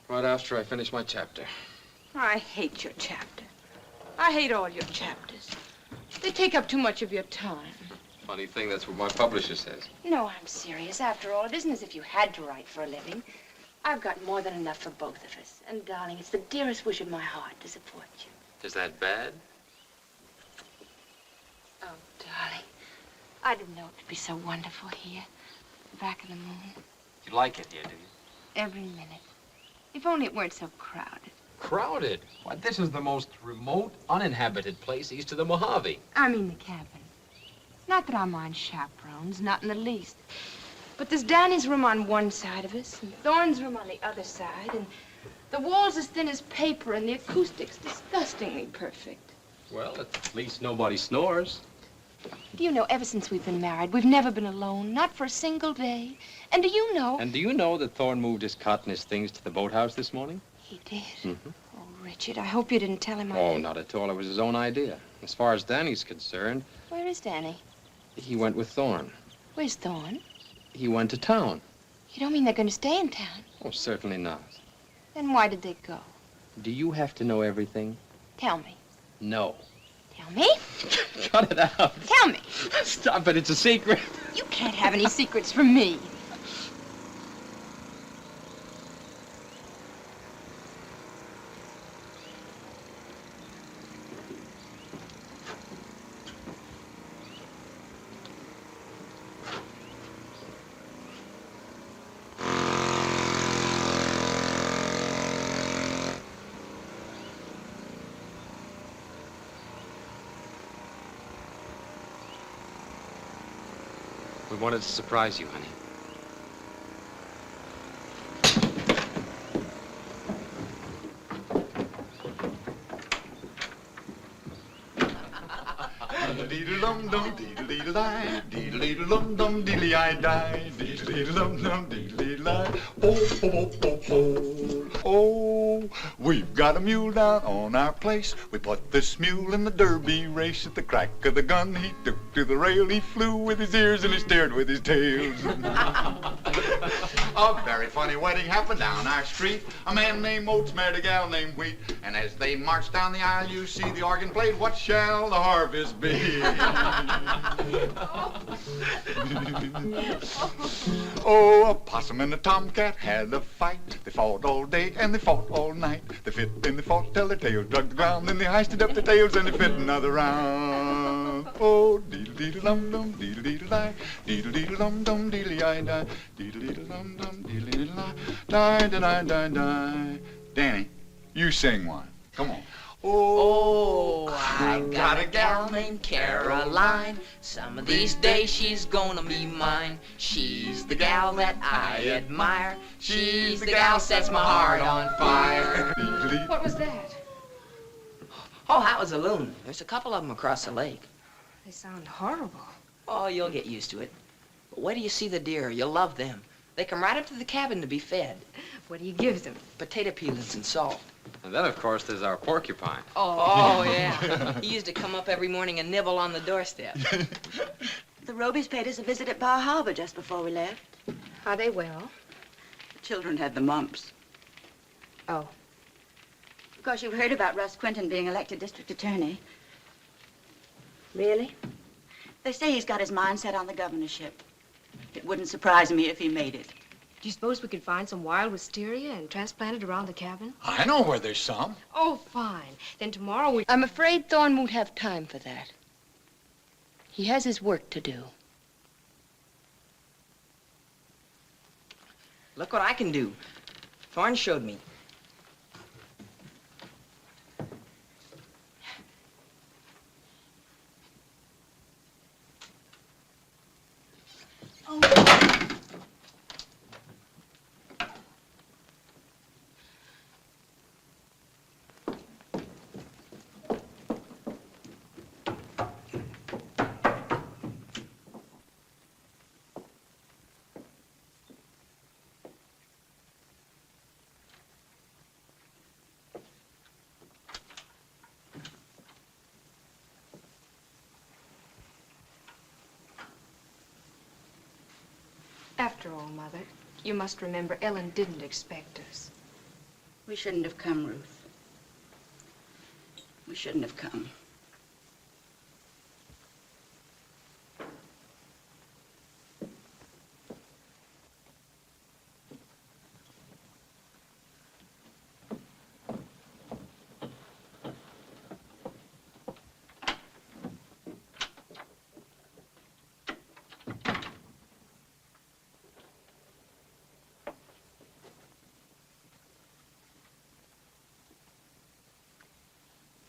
Right after I finish my chapter. I hate your chapter. I hate all your chapters. They take up too much of your time. Funny thing, that's what my publisher says. No, I'm serious. After all, it isn't as if you had to write for a living. I've got more than enough for both of us. And, darling, it's the dearest wish of my heart to support you. Is that bad? Oh, darling, I didn't know it would be so wonderful here, back of the moon. You like it here, do you? Every minute. If only it weren't so crowded. Crowded? Why, this is the most remote, uninhabited place east of the Mojave. I mean the cabin. Not that I mind chaperones, not in the least. But there's Danny's room on one side of us, and Thorne's room on the other side, and the walls as thin as paper, and the acoustics disgustingly perfect. Well, at least nobody snores. Do you know, ever since we've been married, we've never been alone, not for a single day. And do you know... And do you know that Thorne moved his cot and his things to the boathouse this morning? He did? Mm-hmm. Oh, Richard, I hope you didn't tell him Oh, not at all. It was his own idea. As far as Danny's concerned, Where is Danny? he went with Thorne. Where's Thorne? He went to town. You don't mean they're going to stay in town? Oh, certainly not. Then why did they go? Do you have to know everything? Tell me. No. Tell me? Cut it out. Tell me. Stop it. It's a secret. You can't have any secrets from me. We wanted to surprise you, honey. Dee-dee-dum-dum, dee-dee-dee-dee-die, dee-dee-dee-dum-dum, dee-dee-I-die, dee-dee-dee-dum-dum, dee-dee-dee-die. Oh, oh, oh, oh, oh, oh. We've got a mule down on our place. We put this mule in the derby race. At the crack of the gun, he took to the rail. He flew with his ears and he stared with his tail. A very funny wedding happened down our street. A man named Oates married a gal named Wheat. And as they marched down the aisle, you see the organ played, "What shall the harvest be?" Oh, a possum and a tomcat had a fight. They fought all day and they fought all night. They fit and they fought till their tails dug the ground. Then they hoisted up their tails and they fit another round. Oh, deedle-deedle-dum-dum, deedle-deedle-die, deedle-deedle-dum-dum, deedle-I-die, deedle-deedle-dum-dum, deedle-deedle-die, die-da-die-die-die. Danny, you sing one. Come on. Oh, I got a gal named Caroline. Some of these days she's gonna be mine. She's the gal that I admire. She's the gal sets my heart on fire. What was that? Oh, that was a loon. There's a couple of them across the lake. They sound horrible. Oh, you'll get used to it. But wait till you see the deer. You'll love them. They come right up to the cabin to be fed. What do you give them? Potato peelings and salt. And then, of course, there's our porcupine. Oh, yeah. He used to come up every morning and nibble on the doorstep. The Robies paid us a visit at Bar Harbor just before we left. Are they well? The children had the mumps. Oh. Of course, you've heard about Russ Quinton being elected district attorney. Really? They say he's got his mind set on the governorship. It wouldn't surprise me if he made it. Do you suppose we could find some wild wisteria and transplant it around the cabin? I know where there's some. Oh, fine. Then tomorrow we... I'm afraid Thorne won't have time for that. He has his work to do. Look what I can do. Thorne showed me. After all, Mother, you must remember Ellen didn't expect us. We shouldn't have come, Ruth. We shouldn't have come.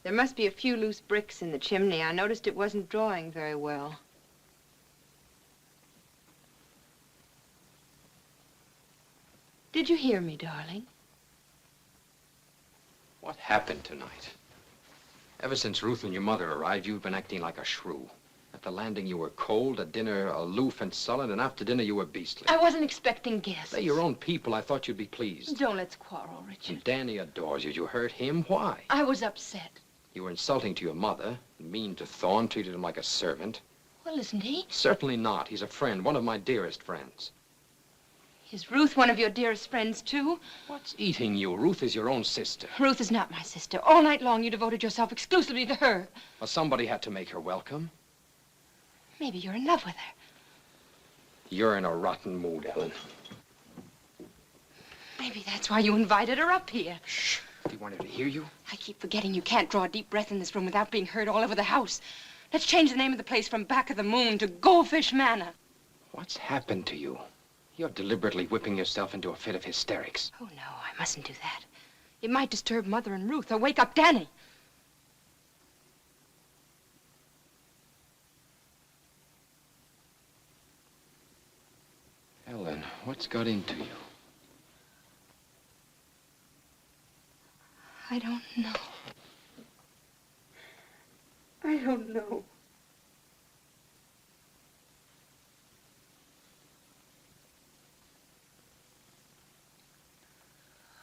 There must be a few loose bricks in the chimney. I noticed it wasn't drawing very well. Did you hear me, darling? What happened tonight? Ever since Ruth and your mother arrived, you've been acting like a shrew. At the landing, you were cold. At dinner, aloof and sullen. And after dinner, you were beastly. I wasn't expecting guests. They're your own people. I thought you'd be pleased. Don't let's quarrel, Richard. And Danny adores you. You hurt him. Why? I was upset. You were insulting to your mother, mean to Thorne, treated him like a servant. Well, isn't he? Certainly not. He's a friend, one of my dearest friends. Is Ruth one of your dearest friends, too? What's eating you? Ruth is your own sister. Ruth is not my sister. All night long, you devoted yourself exclusively to her. Well, somebody had to make her welcome. Maybe you're in love with her. You're in a rotten mood, Ellen. Maybe that's why you invited her up here. Shh. Do you want her to hear you? I keep forgetting you can't draw a deep breath in this room without being heard all over the house. Let's change the name of the place from Back of the Moon to Goldfish Manor. What's happened to you? You're deliberately whipping yourself into a fit of hysterics. Oh, no, I mustn't do that. It might disturb Mother and Ruth or wake up Danny. Ellen, what's got into you? I don't know. I don't know.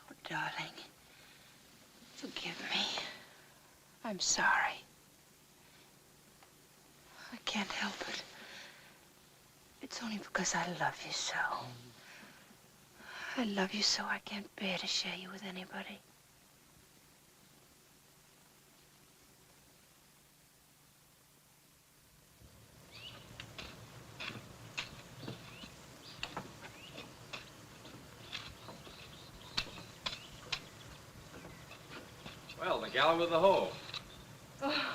Oh, darling, forgive me. I'm sorry. I can't help it. It's only because I love you so. I love you so I can't bear to share you with anybody. Well, the gal with the hoe. Oh.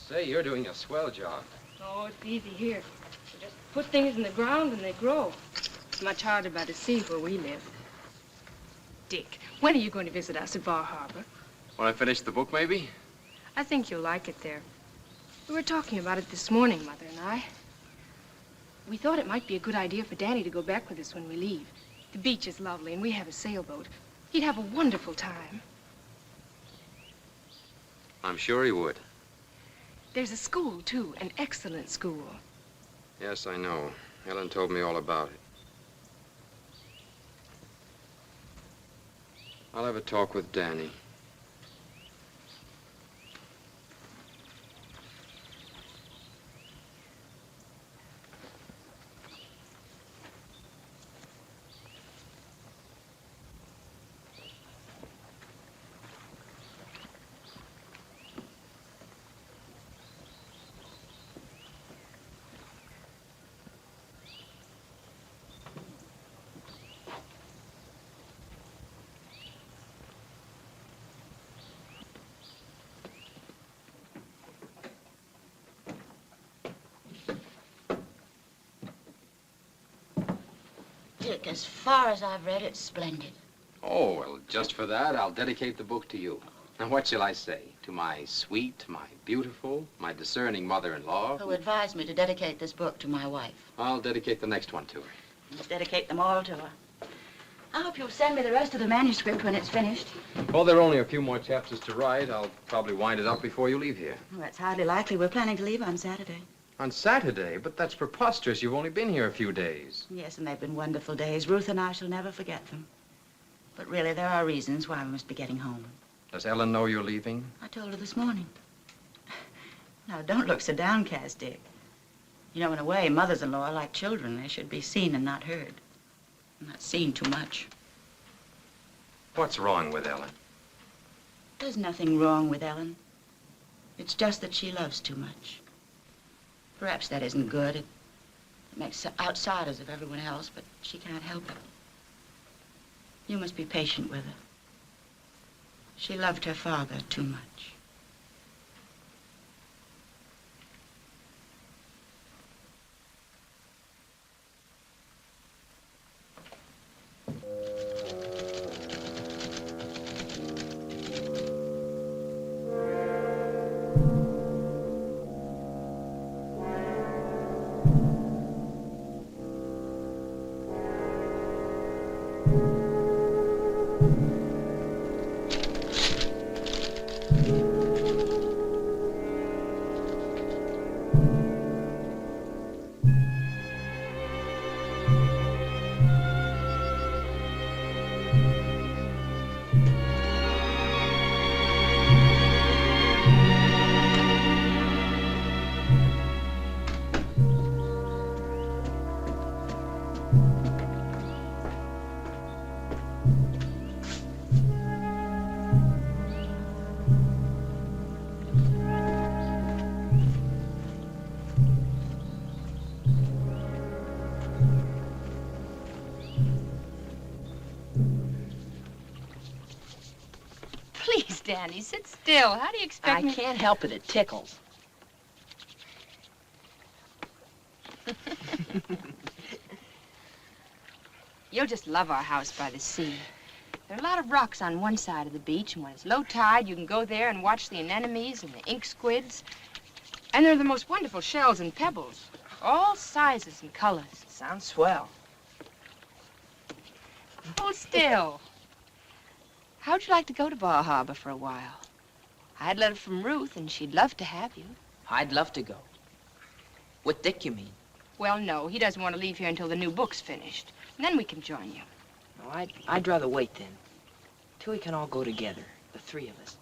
Say, you're doing a swell job. Oh, it's easy here. You just put things in the ground and they grow. It's much harder by the sea where we live. Dick, when are you going to visit us at Bar Harbor? When I finish the book, maybe? I think you'll like it there. We were talking about it this morning, Mother and I. We thought it might be a good idea for Danny to go back with us when we leave. The beach is lovely, and we have a sailboat. He'd have a wonderful time. I'm sure he would. There's a school, too, an excellent school. Yes, I know. Ellen told me all about it. I'll have a talk with Danny. Dick, as far as I've read, it's splendid. Oh, well, just for that, I'll dedicate the book to you. Now, what shall I say? To my sweet, my beautiful, my discerning mother-in-law? Who advised me to dedicate this book to my wife. I'll dedicate the next one to her. Let's dedicate them all to her. I hope you'll send me the rest of the manuscript when it's finished. Well, there are only a few more chapters to write. I'll probably wind it up before you leave here. Well, that's hardly likely. We're planning to leave on Saturday. On Saturday? But that's preposterous. You've only been here a few days. Yes, and they've been wonderful days. Ruth and I shall never forget them. But really, there are reasons why we must be getting home. Does Ellen know you're leaving? I told her this morning. Now, don't look so downcast, Dick. You know, in a way, mothers-in-law are like children. They should be seen and not heard. Not seen too much. What's wrong with Ellen? There's nothing wrong with Ellen. It's just that she loves too much. Perhaps that isn't good. It makes outsiders of everyone else, but she can't help it. You must be patient with her. She loved her father too much. Please, Danny, sit still. How do you expect me? I can't help it. It tickles. You'll just love our house by the sea. There are a lot of rocks on one side of the beach, and when it's low tide, you can go there and watch the anemones and the ink squids. And there are the most wonderful shells and pebbles, all sizes and colors. Sounds swell. Hold still. How'd you like to go to Bar Harbor for a while? I had a letter from Ruth, and she'd love to have you. I'd love to go. With Dick, you mean? Well, no, he doesn't want to leave here until the new book's finished. And then we can join you. No, I'd rather wait then. Till we can all go together, the three of us.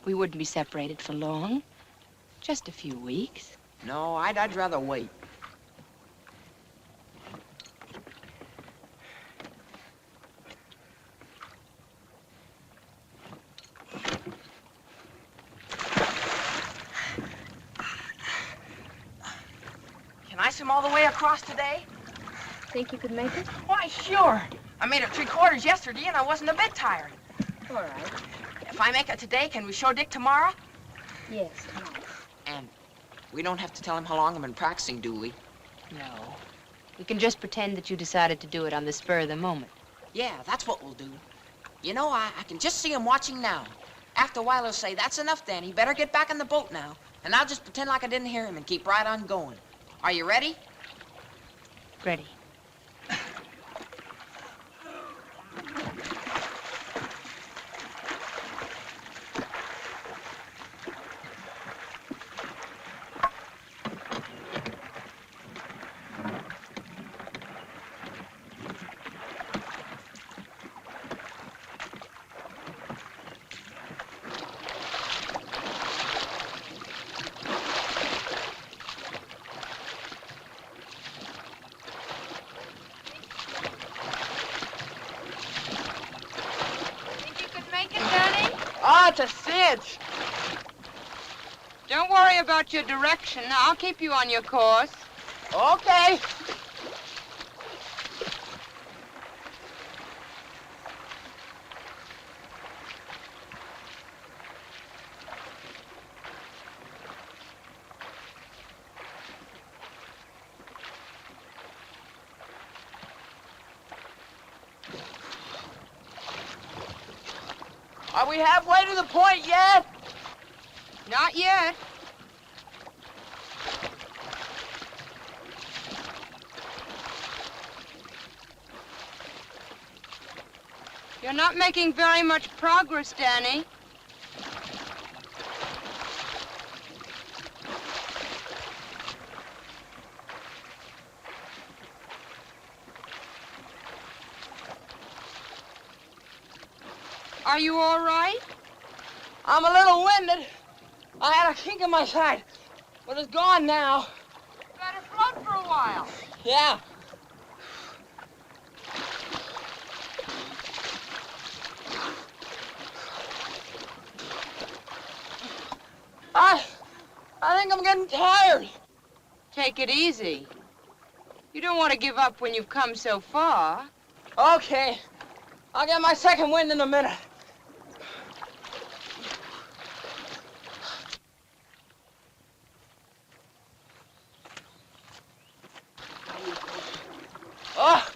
We wouldn't be separated for long. Just a few weeks. No, I'd rather wait. Can I swim all the way across today? Think you could make it? Why, sure. I made it 3/4 yesterday, and I wasn't a bit tired. All right. If I make it today, can we show Dick tomorrow? Yes, tomorrow. And we don't have to tell him how long I've been practicing, do we? No. We can just pretend that you decided to do it on the spur of the moment. Yeah, that's what we'll do. You know, I can just see him watching now. After a while, he'll say, "That's enough, Danny. Better get back in the boat now." And I'll just pretend like I didn't hear him and keep right on going. Are you ready? Ready. Oh, it's a cinch. Don't worry about your direction. I'll keep you on your course. Okay. Are we halfway to the point yet? Not yet. You're not making very much progress, Danny. Are you all right? I'm a little winded. I had a kink in my side, but it's gone now. Better float for a while. Yeah. I think I'm getting tired. Take it easy. You don't want to give up when you've come so far. Okay. I'll get my second wind in a minute. Oh!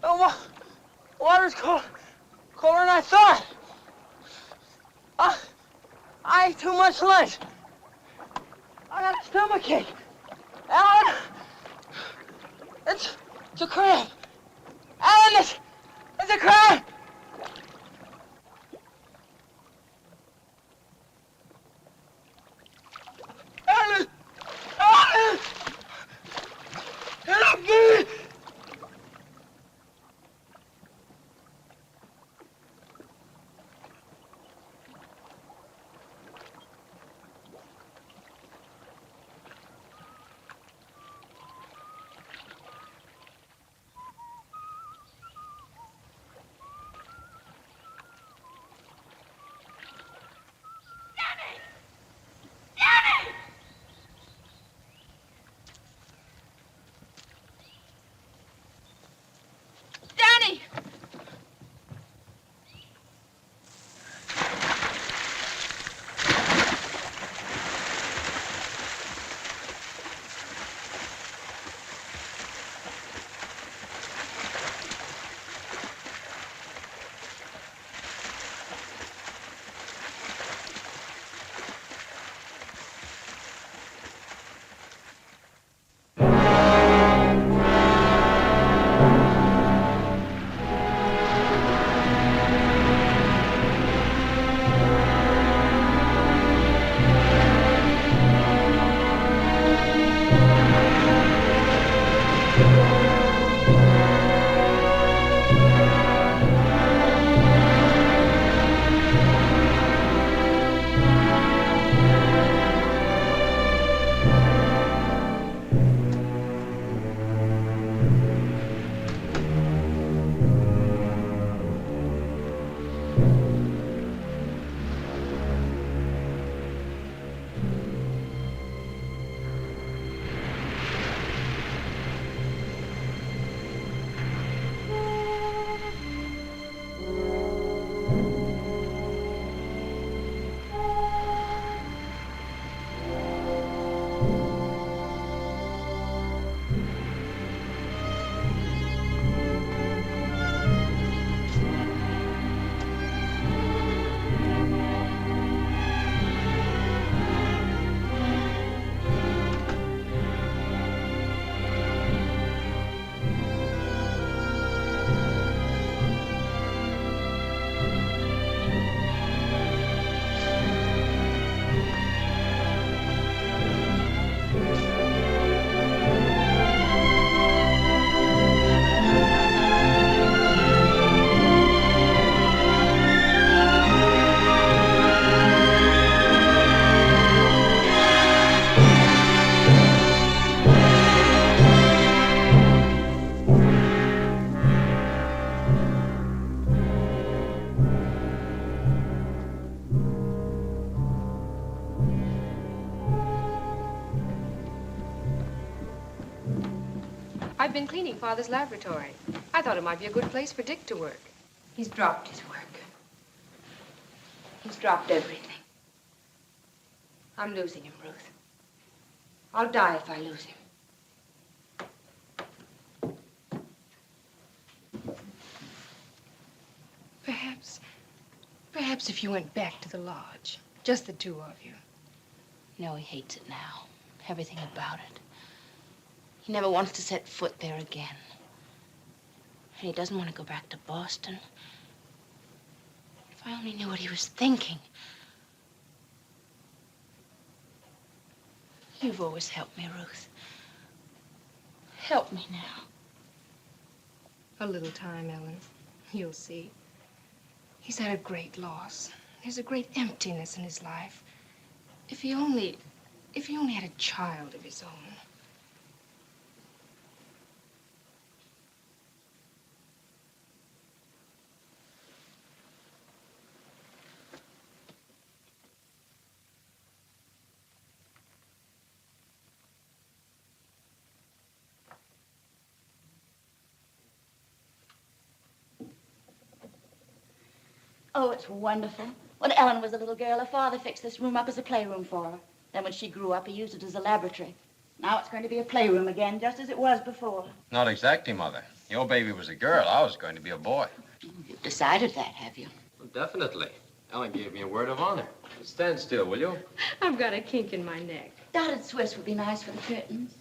Oh, water's cold. Colder than I thought. I ate too much lunch. I got a stomachache. Alan! It's a cramp. Alan, it's a cramp. Alan! Alan! Help me! Danny! I've been cleaning Father's laboratory. I thought it might be a good place for Dick to work. He's dropped his work. He's dropped everything. I'm losing him, Ruth. I'll die if I lose him. Perhaps if you went back to the lodge, just the two of you. No, he hates it now. Everything about it. He never wants to set foot there again. And he doesn't want to go back to Boston. If I only knew what he was thinking. You've always helped me, Ruth. Help me now. A little time, Ellen. You'll see. He's had a great loss. There's a great emptiness in his life. If he only had a child of his own. Oh, it's wonderful. When Ellen was a little girl, her father fixed this room up as a playroom for her. Then when she grew up, he used it as a laboratory. Now it's going to be a playroom again, just as it was before. Not exactly, Mother. Your baby was a girl. I was going to be a boy. You've decided that, have you? Well, definitely. Ellen gave me a word of honor. Stand still, will you? I've got a kink in my neck. Dotted Swiss would be nice for the curtains.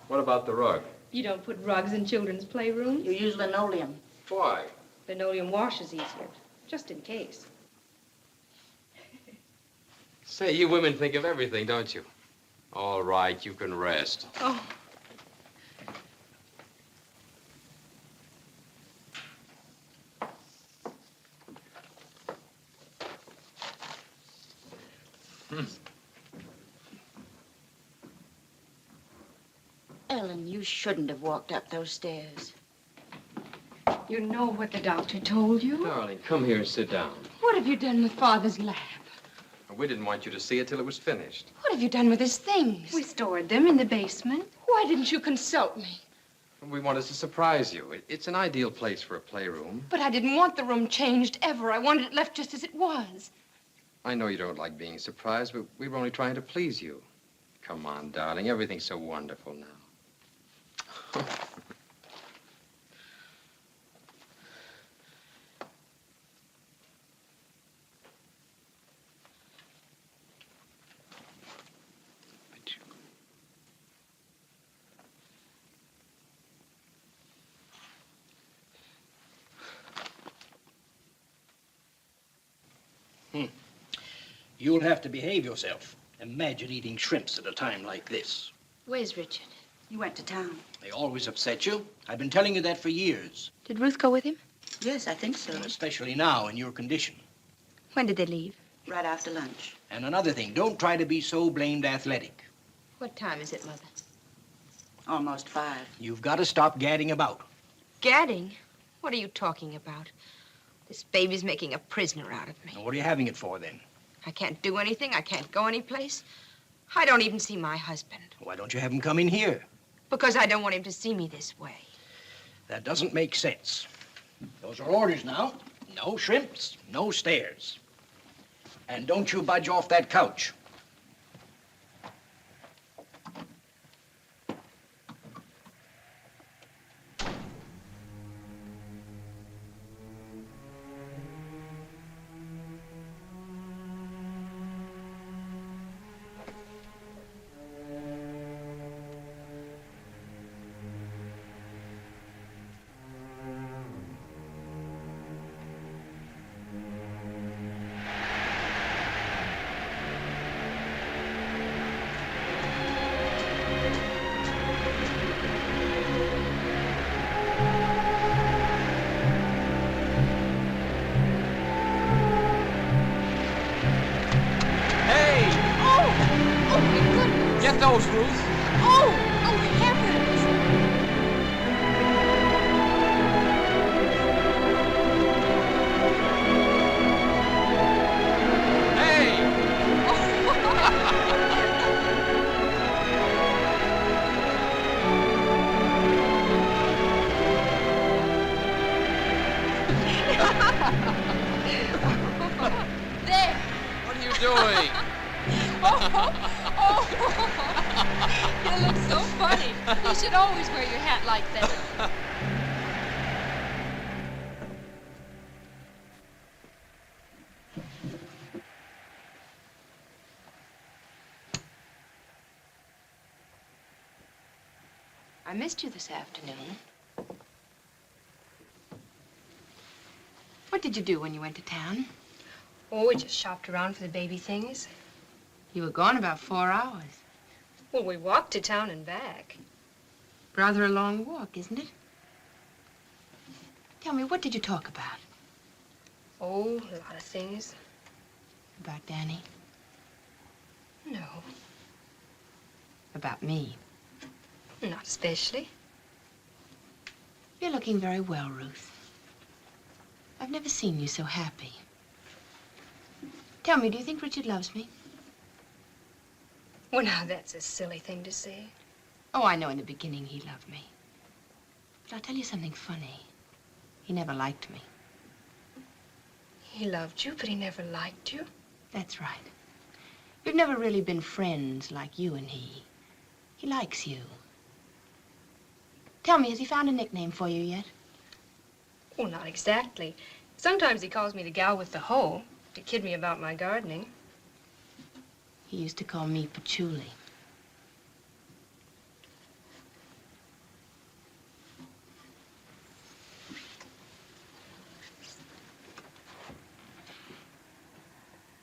What about the rug? You don't put rugs in children's playrooms? You use linoleum. Why? Linoleum washes easier, just in case. Say, you women think of everything, don't you? All right, you can rest. Oh. Ellen, you shouldn't have walked up those stairs. You know what the doctor told you? Darling, come here and sit down. What have you done with Father's lab? We didn't want you to see it till it was finished. What have you done with his things? We stored them in the basement. Why didn't you consult me? We wanted to surprise you. It's an ideal place for a playroom. But I didn't want the room changed ever. I wanted it left just as it was. I know you don't like being surprised, but we were only trying to please you. Come on, darling. Everything's so wonderful now. You'll have to behave yourself. Imagine eating shrimps at a time like this. Where's Richard? You went to town. They always upset you. I've been telling you that for years. Did Ruth go with him? Yes, I think so. And especially now in your condition. When did they leave? Right after lunch. And another thing, don't try to be so blamed athletic. What time is it, Mother? Almost 5. You've got to stop gadding about. Gadding? What are you talking about? This baby's making a prisoner out of me. Now, what are you having it for, then? I can't do anything. I can't go anyplace. I don't even see my husband. Why don't you have him come in here? Because I don't want him to see me this way. That doesn't make sense. Those are orders now. No shrimps, no stairs. And don't you budge off that couch. Get those, Ruth. Oh, heavens! There! What are you doing? You look so funny. You should always wear your hat like that. I missed you this afternoon. What did you do when you went to town? Oh, we just shopped around for the baby things. You were gone about 4 hours. Well, we walked to town and back. Rather a long walk, isn't it? Tell me, what did you talk about? Oh, a lot of things. About Danny? No, About me? not especially. You're looking very well, Ruth. I've never seen you so happy. Tell me, do you think Richard loves me? Well, now, that's a silly thing to say. Oh, I know in the beginning he loved me. But I'll tell you something funny. He never liked me. He loved you, but he never liked you. That's right. We've never really been friends like you and he. He likes you. Tell me, has he found a nickname for you yet? Well, not exactly. Sometimes he calls me the gal with the hoe to kid me about my gardening. He used to call me Patchouli.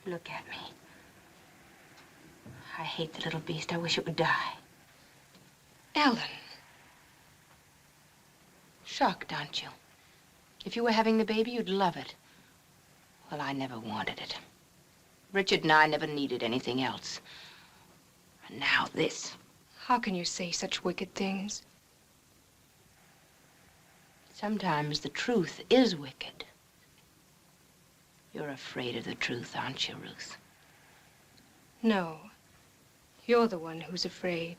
Look at me. I hate the little beast. I wish it would die. Ellen. Shocked, aren't you? If you were having the baby, you'd love it. Well, I never wanted it. Richard and I never needed anything else. And now this. How can you say such wicked things? Sometimes the truth is wicked. You're afraid of the truth, aren't you, Ruth? No. You're the one who's afraid.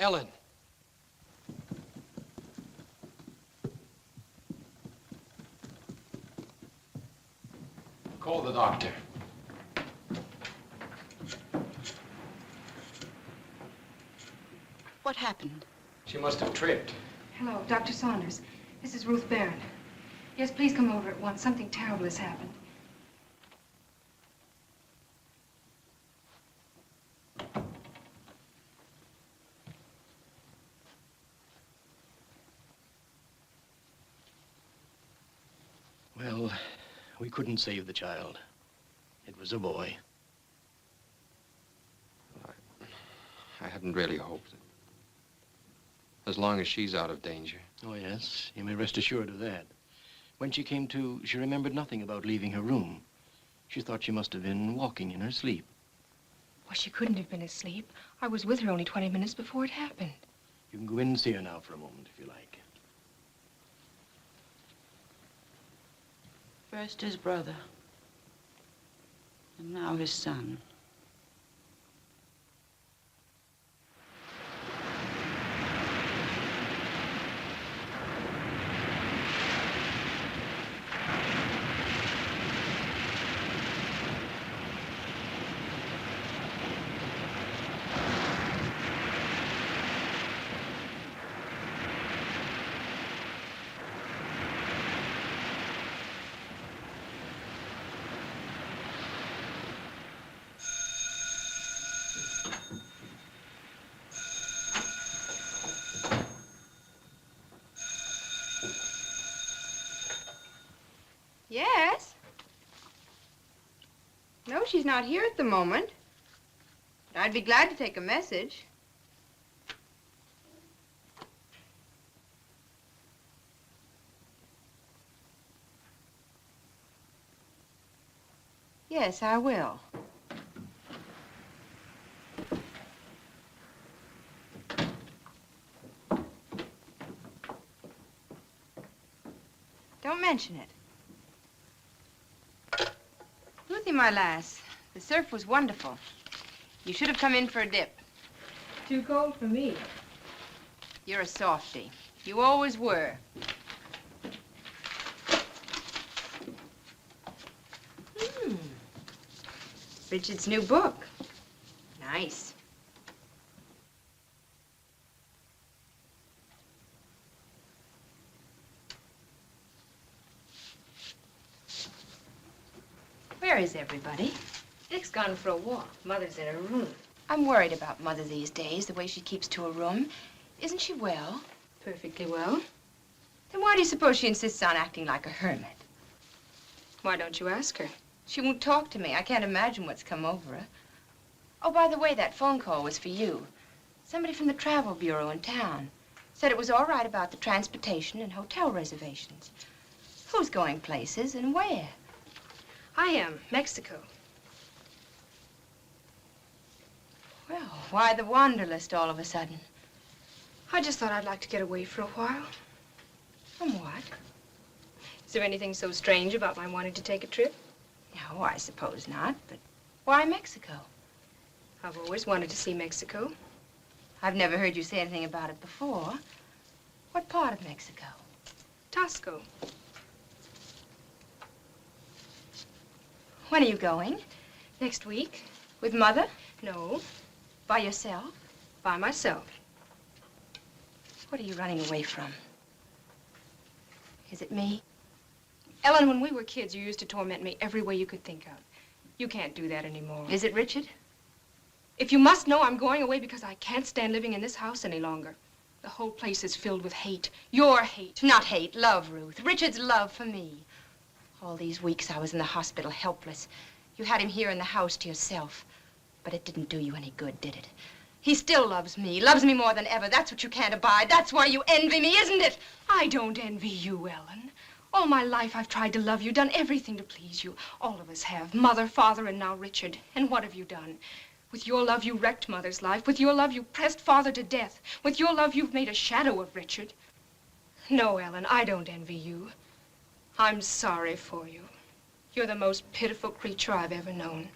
Ellen. Call the doctor. What happened? She must have tripped. Hello, Dr. Saunders. This is Ruth Barron. Yes, please come over at once. Something terrible has happened. Well, we couldn't save the child. It was a boy. I hadn't really hoped. As long as she's out of danger. Oh, yes. You may rest assured of that. When she came to, she remembered nothing about leaving her room. She thought she must have been walking in her sleep. Well, she couldn't have been asleep. I was with her only 20 minutes before it happened. You can go in and see her now for a moment, if you like. First his brother, and now his son. Yes? No, she's not here at the moment. But I'd be glad to take a message. Yes, I will. Don't mention it. Ruthie, my lass, the surf was wonderful. You should have come in for a dip. Too cold for me. You're a softie. You always were. Richard's new book. Nice. Where is everybody? Dick's gone for a walk. Mother's in her room. I'm worried about Mother these days, the way she keeps to her room. Isn't she well? Perfectly well. Then why do you suppose she insists on acting like a hermit? Why don't you ask her? She won't talk to me. I can't imagine what's come over her. Oh, by the way, that phone call was for you. Somebody from the Travel Bureau in town said it was all right about the transportation and hotel reservations. Who's going places and where? I am. Mexico. Well, why the wanderlust all of a sudden? I just thought I'd like to get away for a while. From what? Is there anything so strange about my wanting to take a trip? No, I suppose not, but why Mexico? I've always wanted to see Mexico. I've never heard you say anything about it before. What part of Mexico? Tasco. When are you going? Next week. With Mother? No. By yourself? By myself. What are you running away from? Is it me? Ellen, when we were kids, you used to torment me every way you could think of. You can't do that anymore. Is it Richard? If you must know, I'm going away because I can't stand living in this house any longer. The whole place is filled with hate. Your hate. Not hate, love, Ruth. Richard's love for me. All these weeks I was in the hospital, helpless. You had him here in the house to yourself. But it didn't do you any good, did it? He still loves me more than ever. That's what you can't abide. That's why you envy me, isn't it? I don't envy you, Ellen. All my life I've tried to love you, done everything to please you. All of us have. Mother, Father, and now Richard. And what have you done? With your love, you wrecked Mother's life. With your love, you pressed Father to death. With your love, you've made a shadow of Richard. No, Ellen, I don't envy you. I'm sorry for you. You're the most pitiful creature I've ever known.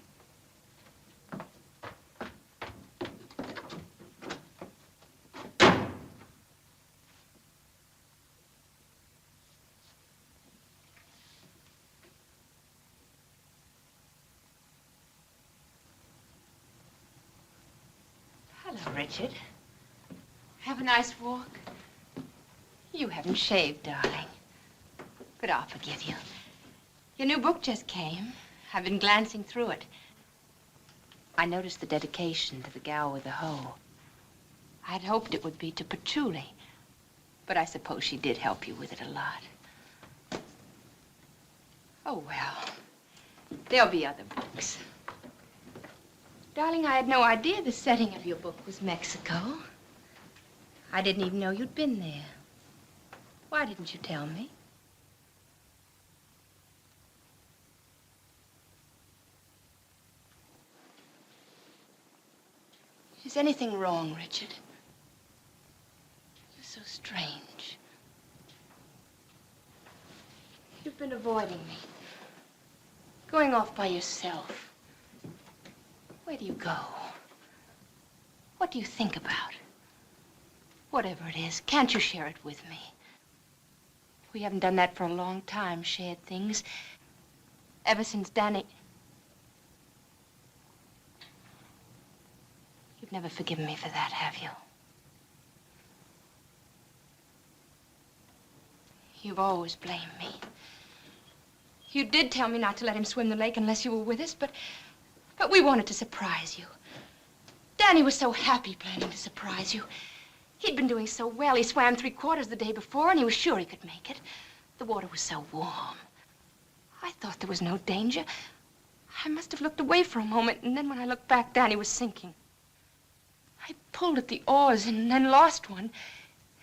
Hello, Richard. Have a nice walk. You haven't shaved, darling. But I'll forgive you. Your new book just came. I've been glancing through it. I noticed the dedication to the gal with the hoe. I'd hoped it would be to Patchouli, but I suppose she did help you with it a lot. Oh, well, there'll be other books. Darling, I had no idea the setting of your book was Mexico. I didn't even know you'd been there. Why didn't you tell me? Is anything wrong, Richard? You're so strange. You've been avoiding me. Going off by yourself. Where do you go? What do you think about? Whatever it is, can't you share it with me? We haven't done that for a long time, shared things. Ever since Danny... You've never forgiven me for that, have you? You've always blamed me. You did tell me not to let him swim the lake unless you were with us, but we wanted to surprise you. Danny was so happy planning to surprise you. He'd been doing so well. He swam 3/4 the day before, and he was sure he could make it. The water was so warm. I thought there was no danger. I must have looked away for a moment, and then when I looked back, Danny was sinking. I pulled at the oars and then lost one,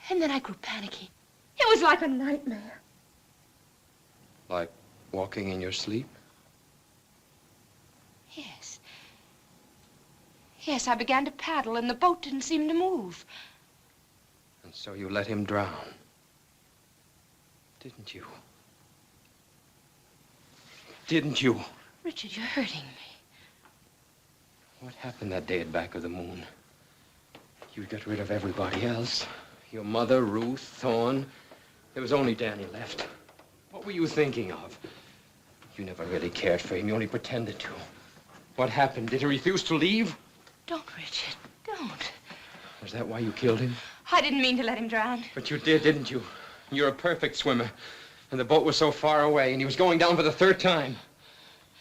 and then I grew panicky. It was like a nightmare. Like walking in your sleep? Yes. Yes, I began to paddle, and the boat didn't seem to move. And so you let him drown. Didn't you? Didn't you? Richard, you're hurting me. What happened that day at Back of the Moon? You got rid of everybody else. Your mother, Ruth, Thorne. There was only Danny left. What were you thinking of? You never really cared for him. You only pretended to. What happened? Did he refuse to leave? Don't, Richard. Don't. Was that why you killed him? I didn't mean to let him drown. But you did, didn't you? You're a perfect swimmer. And the boat was so far away, and he was going down for the 3rd time.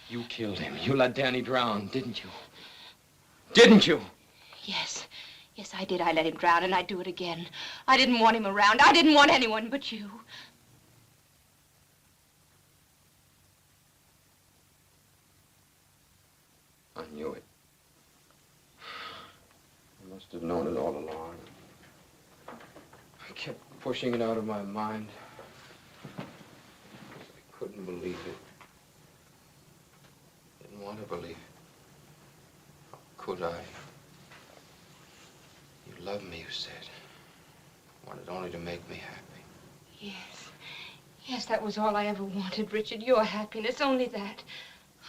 You killed him. You let Danny drown, didn't you? Didn't you? Yes. Yes, I did. I let him drown, and I'd do it again. I didn't want him around. I didn't want anyone but you. I knew it. I must have known it all along. I kept pushing it out of my mind. I couldn't believe it. Didn't want to believe it. How could I? You loved me, you said. Wanted only to make me happy. Yes. Yes, that was all I ever wanted, Richard. Your happiness, only that.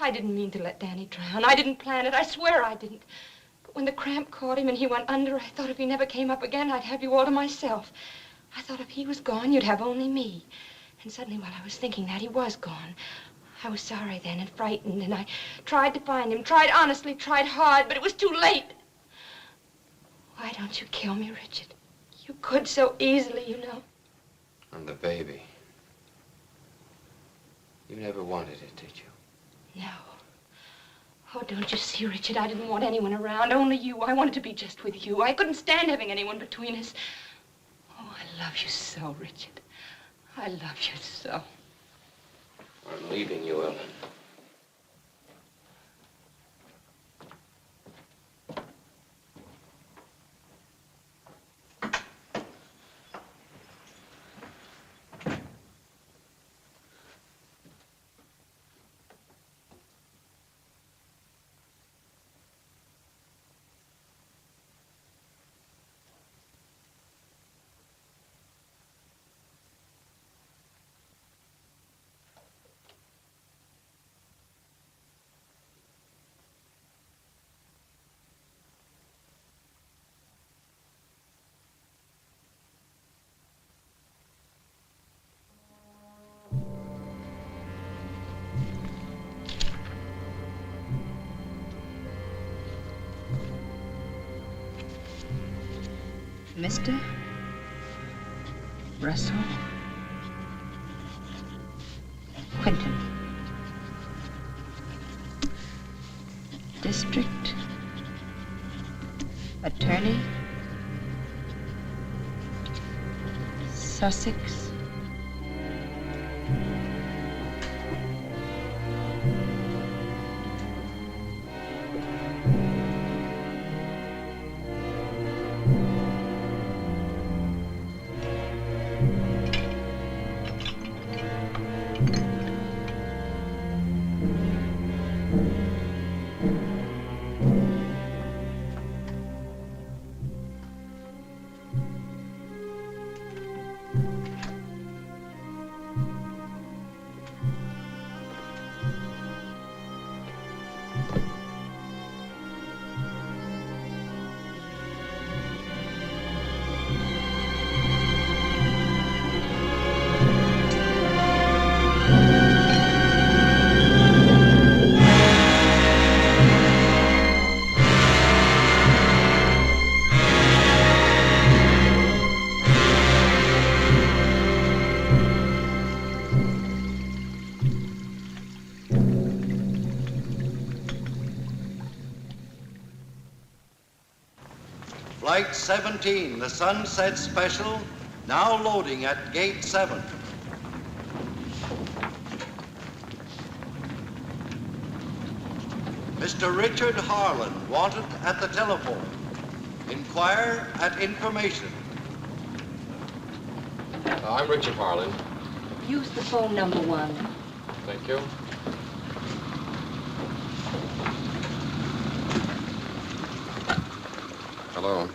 I didn't mean to let Danny drown. I didn't plan it. I swear I didn't. But when the cramp caught him and he went under, I thought if he never came up again, I'd have you all to myself. I thought if he was gone, you'd have only me. And suddenly, while I was thinking that, he was gone. I was sorry then and frightened, and I tried to find him, tried honestly, tried hard, but it was too late. Why don't you kill me, Richard? You could so easily, you know. And the baby. You never wanted it, did you? No. Oh, don't you see, Richard? I didn't want anyone around, only you. I wanted to be just with you. I couldn't stand having anyone between us. Oh, I love you so, Richard. I love you so. I'm leaving you, Ellen. Mr. Russell Quinton, District Attorney, Sussex, Flight 17, the Sunset Special, now loading at Gate 7. Mr. Richard Harlan, wanted at the telephone. Inquire at information. I'm Richard Harlan. Use the phone number 1. Thank you. Hello.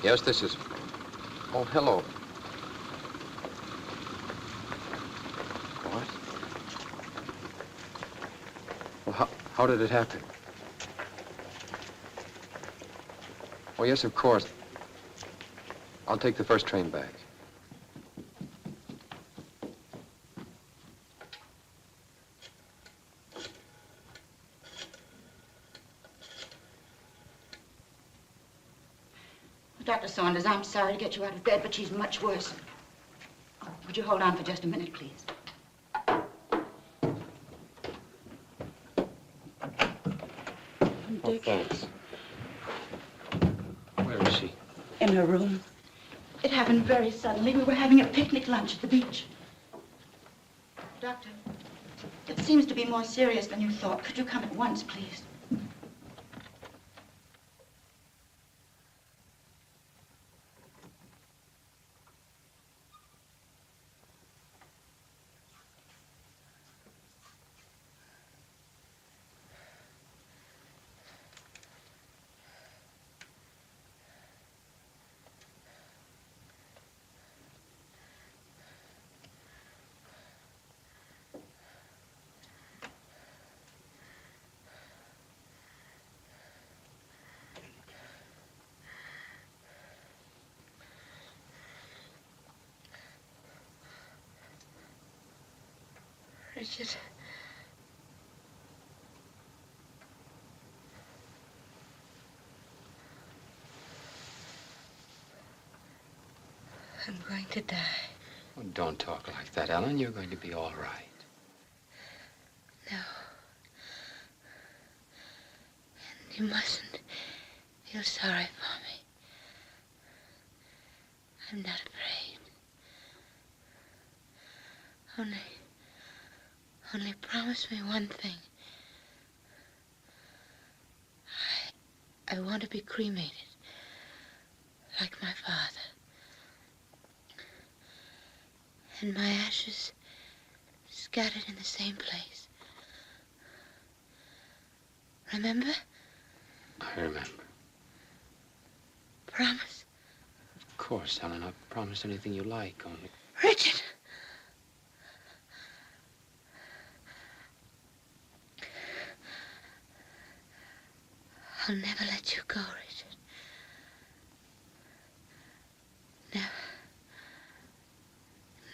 Yes, this is... Oh, hello. What? Well, how did it happen? Oh, yes, of course. I'll take the first train back. Dr. Saunders, I'm sorry to get you out of bed, but she's much worse. Oh, would you hold on for just a minute, please? Oh, thanks. Where is she? In her room. It happened very suddenly. We were having a picnic lunch at the beach. Doctor, it seems to be more serious than you thought. Could you come at once, please? Richard. I'm going to die. Oh, don't talk like that, Ellen. You're going to be all right. No. And you mustn't feel sorry for me. I'm not afraid. Only promise me one thing. I want to be cremated, like my father. And my ashes scattered in the same place. Remember? I remember. Promise? Of course, Ellen. I'll promise anything you like, only... Richard! I'll never let you go, Richard. Never.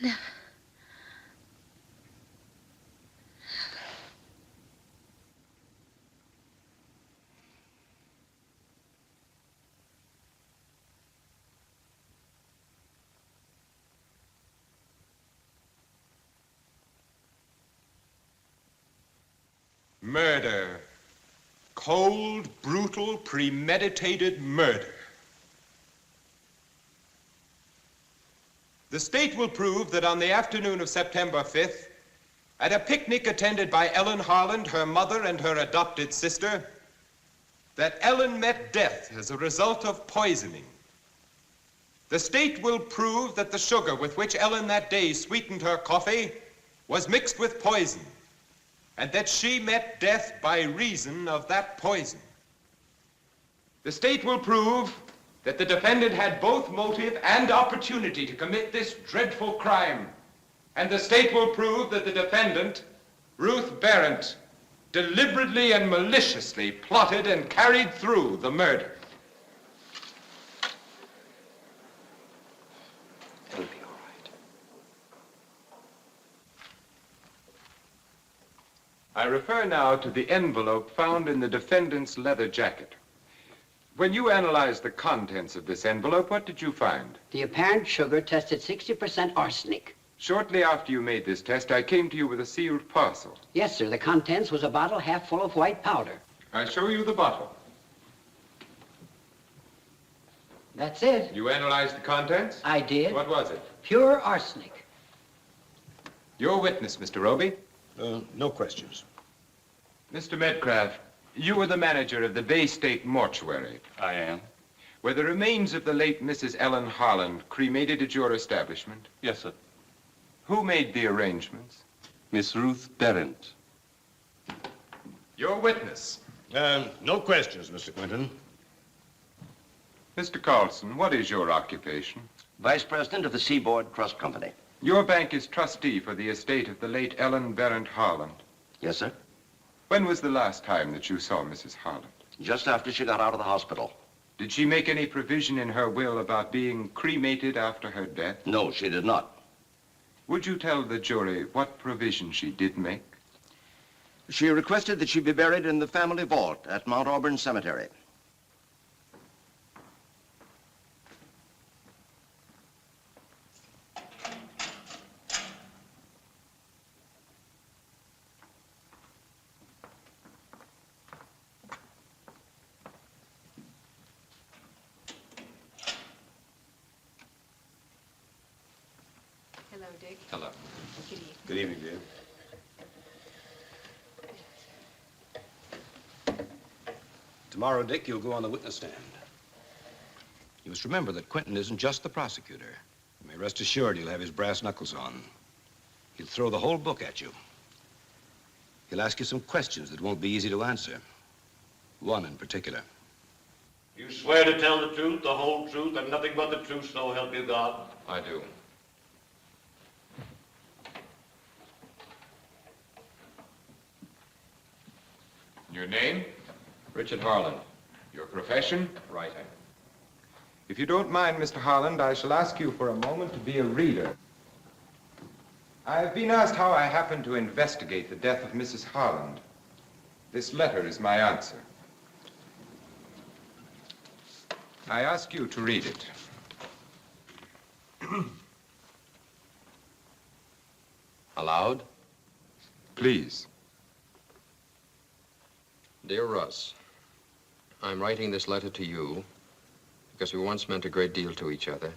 Never. Murder. Cold, brutal, premeditated murder. The state will prove that on the afternoon of September 5th, at a picnic attended by Ellen Harland, her mother, and her adopted sister, that Ellen met death as a result of poisoning. The state will prove that the sugar with which Ellen that day sweetened her coffee was mixed with poison, and that she met death by reason of that poison. The state will prove that the defendant had both motive and opportunity to commit this dreadful crime. And the state will prove that the defendant, Ruth Barrett, deliberately and maliciously plotted and carried through the murder. It'll be all right. I refer now to the envelope found in the defendant's leather jacket. When you analyzed the contents of this envelope, what did you find? The apparent sugar tested 60% arsenic. Shortly after you made this test, I came to you with a sealed parcel. Yes, sir. The contents was a bottle half full of white powder. I'll show you the bottle. That's it. You analyzed the contents? I did. What was it? Pure arsenic. Your witness, Mr. Roby. No questions. Mr. Medcraft, you were the manager of the Bay State Mortuary. I am. Were the remains of the late Mrs. Ellen Harland cremated at your establishment? Yes, sir. Who made the arrangements? Miss Ruth Berendt. Your witness. No questions, Mr. Quinton. Mr. Carlson, what is your occupation? Vice President of the Seaboard Trust Company. Your bank is trustee for the estate of the late Ellen Berendt Harland. Yes, sir. When was the last time that you saw Mrs. Harland? Just after she got out of the hospital. Did she make any provision in her will about being cremated after her death? No, she did not. Would you tell the jury what provision she did make? She requested that she be buried in the family vault at Mount Auburn Cemetery. Hello, Dick. Hello. Good evening. Good evening, dear. Tomorrow, Dick, you'll go on the witness stand. You must remember that Quinton isn't just the prosecutor. You may rest assured he'll have his brass knuckles on. He'll throw the whole book at you. He'll ask you some questions that won't be easy to answer. One in particular. You swear to tell the truth, the whole truth, and nothing but the truth, so help you God? I do. Your name? Richard Harland. Your profession? Writer. If you don't mind, Mr. Harland, I shall ask you for a moment to be a reader. I've been asked how I happened to investigate the death of Mrs. Harland. This letter is my answer. I ask you to read it. Aloud? Please. Dear Russ, I'm writing this letter to you because we once meant a great deal to each other,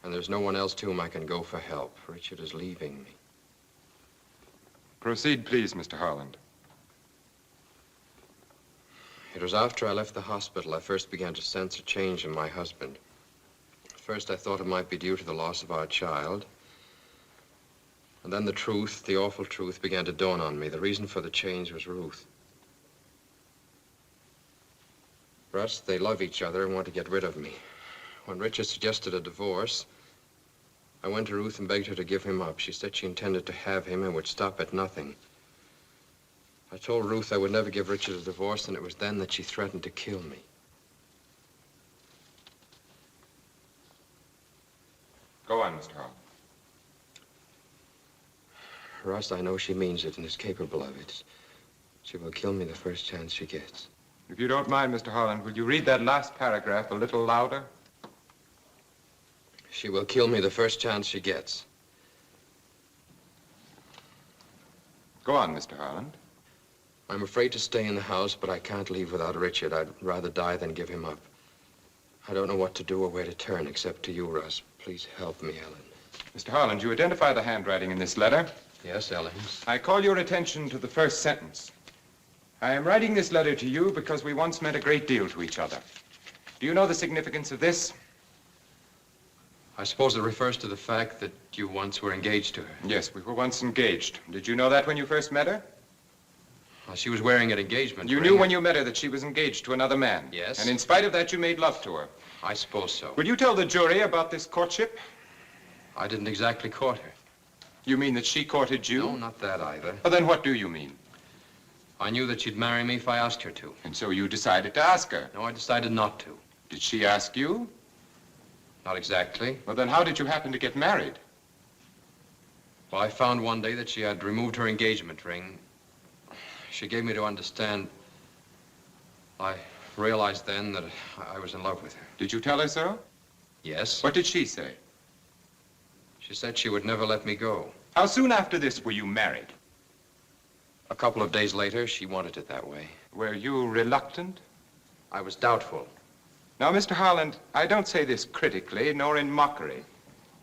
and there's no one else to whom I can go for help. Richard is leaving me. Proceed, please, Mr. Harland. It was after I left the hospital I first began to sense a change in my husband. At first I thought it might be due to the loss of our child. And then the truth, the awful truth, began to dawn on me. The reason for the change was Ruth. Russ, they love each other and want to get rid of me. When Richard suggested a divorce, I went to Ruth and begged her to give him up. She said she intended to have him and would stop at nothing. I told Ruth I would never give Richard a divorce, and it was then that she threatened to kill me. Go on, Mr. Harland. Russ, I know she means it and is capable of it. She will kill me the first chance she gets. If you don't mind, Mr. Harland, will you read that last paragraph a little louder? She will kill me the first chance she gets. Go on, Mr. Harland. I'm afraid to stay in the house, but I can't leave without Richard. I'd rather die than give him up. I don't know what to do or where to turn except to you, Russ. Please help me, Ellen. Mr. Harland, you identify the handwriting in this letter? Yes, Ellens. I call your attention to the first sentence. I am writing this letter to you because we once meant a great deal to each other. Do you know the significance of this? I suppose it refers to the fact that you once were engaged to her. Yes, we were once engaged. Did you know that when you first met her? Well, she was wearing an engagement You ring. knew when you met her that she was engaged to another man. Yes. And in spite of that, you made love to her. I suppose so. Will you tell the jury about this courtship? I didn't exactly court her. You mean that she courted you? No, not that either. Well, then what do you mean? I knew that she'd marry me if I asked her to. And so you decided to ask her? No, I decided not to. Did she ask you? Not exactly. Well, then how did you happen to get married? Well, I found one day that she had removed her engagement ring. She gave me to understand. I realized then that I was in love with her. Did you tell her so? Yes. What did she say? She said she would never let me go. How soon after this were you married? A couple of days later, she wanted it that way. Were you reluctant? I was doubtful. Now, Mr. Harland, I don't say this critically, nor in mockery,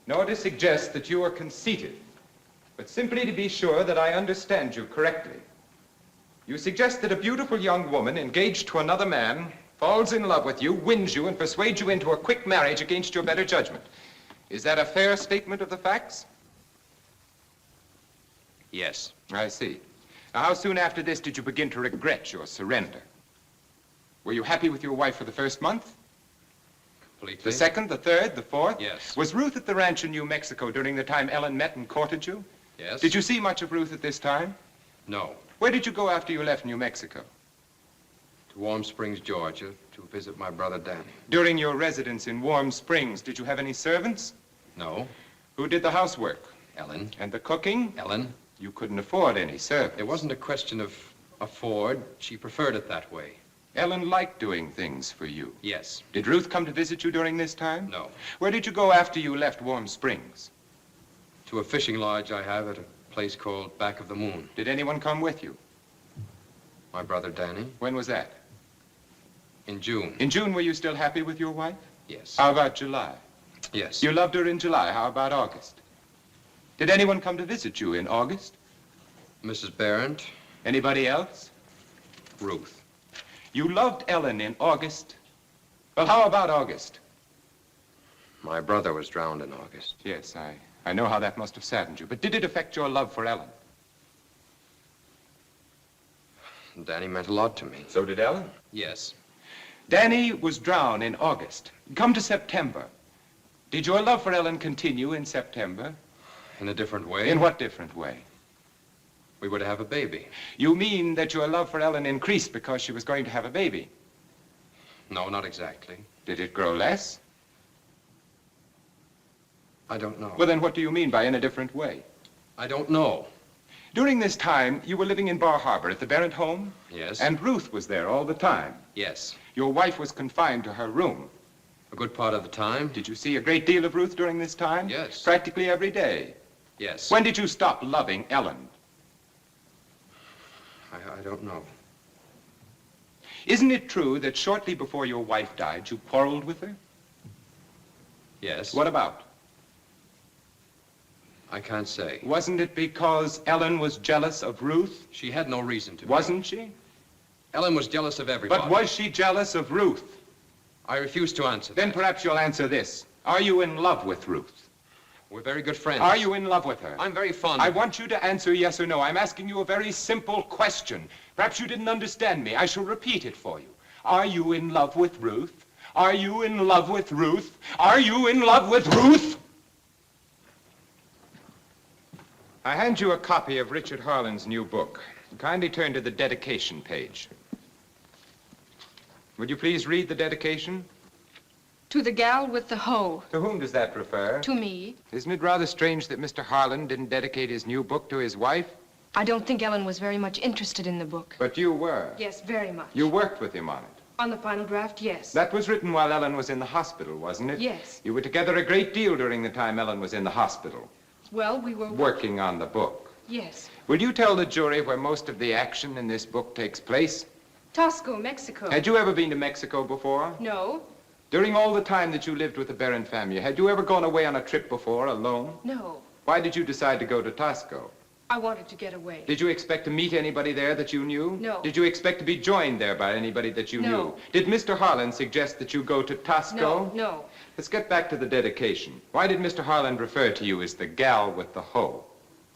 nor to suggest that you are conceited, but simply to be sure that I understand you correctly. You suggest that a beautiful young woman engaged to another man falls in love with you, wins you, and persuades you into a quick marriage against your better judgment. Is that a fair statement of the facts? Yes. I see. Now, how soon after this did you begin to regret your surrender? Were you happy with your wife for the first month? Completely. The second, the third, the fourth? Yes. Was Ruth at the ranch in New Mexico during the time Ellen met and courted you? Yes. Did you see much of Ruth at this time? No. Where did you go after you left New Mexico? To Warm Springs, Georgia, to visit my brother Danny. During your residence in Warm Springs, did you have any servants? No. Who did the housework? Ellen. And the cooking? Ellen. You couldn't afford any servants. It wasn't a question of afford. She preferred it that way. Ellen liked doing things for you. Yes. Did Ruth come to visit you during this time? No. Where did you go after you left Warm Springs? To a fishing lodge I have at a place called Back of the Moon. Did anyone come with you? My brother Danny. When was that? In June. In June, were you still happy with your wife? Yes. How about July? Yes. You loved her in July. How about August? Did anyone come to visit you in August? Mrs. Barrett. Anybody else? Ruth. You loved Ellen in August. Well, how about August? My brother was drowned in August. Yes, I know how that must have saddened you. But did it affect your love for Ellen? Danny meant a lot to me. So did Ellen? Yes. Danny was drowned in August. Come to September. Did your love for Ellen continue in September? In a different way. In what different way? We were to have a baby. You mean that your love for Ellen increased because she was going to have a baby? No, not exactly. Did it grow less? I don't know. Well, then what do you mean by in a different way? I don't know. During this time, you were living in Bar Harbor at the Barrett home? Yes. And Ruth was there all the time? Yes. Your wife was confined to her room? A good part of the time. Did you see a great deal of Ruth during this time? Yes. Practically every day? Yes. When did you stop loving Ellen? I don't know. Isn't it true that shortly before your wife died, you quarreled with her? Yes. What about? I can't say. Wasn't it because Ellen was jealous of Ruth? She had no reason to be. Wasn't she? Ellen was jealous of everybody. But was she jealous of Ruth? I refuse to answer that. Then perhaps you'll answer this. Are you in love with Ruth? We're very good friends. Are you in love with her? I'm very fond I of her. want you to answer yes or no. I'm asking you a very simple question. Perhaps you didn't understand me. I shall repeat it for you. Are you in love with Ruth? Are you in love with Ruth? Are you in love with Ruth? I hand you a copy of Richard Harlan's new book. Kindly turn to the dedication page. Would you please read the dedication? To the gal with the hoe. To whom does that refer? To me. Isn't it rather strange that Mr. Harlan didn't dedicate his new book to his wife? I don't think Ellen was very much interested in the book. But you were. Yes, very much. You worked with him on it. On the final draft, yes. That was written while Ellen was in the hospital, wasn't it? Yes. You were together a great deal during the time Ellen was in the hospital, Well, we were... working on the book. Yes. Will you tell the jury where most of the action in this book takes place? Tosco, Mexico. Had you ever been to Mexico before? No. During all the time that you lived with the Barron family, had you ever gone away on a trip before, alone? No. Why did you decide to go to Tosco? I wanted to get away. Did you expect to meet anybody there that you knew? No. Did you expect to be joined there by anybody that you No. knew? Did Mr. Harlan suggest that you go to Tosco? No, no. Let's get back to the dedication. Why did Mr. Harlan refer to you as the gal with the hoe?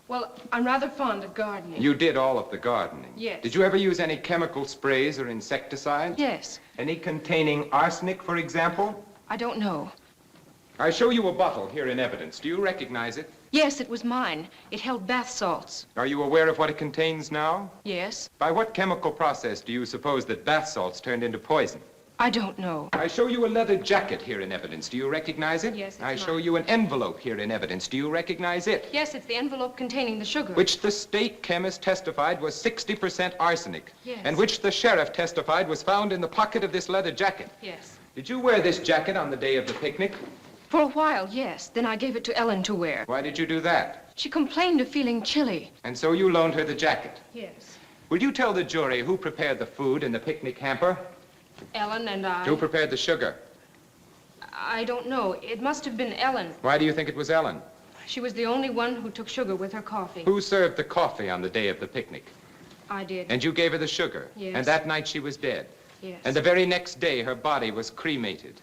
Well, I'm rather fond of gardening. You did all of the gardening. Yes. Did you ever use any chemical sprays or insecticides? Yes. Any containing arsenic, for example? I don't know. I show you a bottle here in evidence. Do you recognize it? Yes, it was mine. It held bath salts. Are you aware of what it contains now? Yes. By what chemical process do you suppose that bath salts turned into poison? I don't know. I show you a leather jacket here in evidence. Do you recognize it? Yes, it's I show mine. you an envelope here in evidence. Do you recognize it? Yes, it's the envelope containing the sugar. Which the state chemist testified was 60% arsenic. Yes. And which the sheriff testified was found in the pocket of this leather jacket. Yes. Did you wear this jacket on the day of the picnic? For a while, yes. Then I gave it to Ellen to wear. Why did you do that? She complained of feeling chilly. And so you loaned her the jacket. Yes. Will you tell the jury who prepared the food in the picnic hamper? Ellen and I. Who prepared the sugar? I don't know. It must have been Ellen. Why do you think it was Ellen? She was the only one who took sugar with her coffee. Who served the coffee on the day of the picnic? I did. And you gave her the sugar? Yes. And that night she was dead? Yes. And the very next day her body was cremated?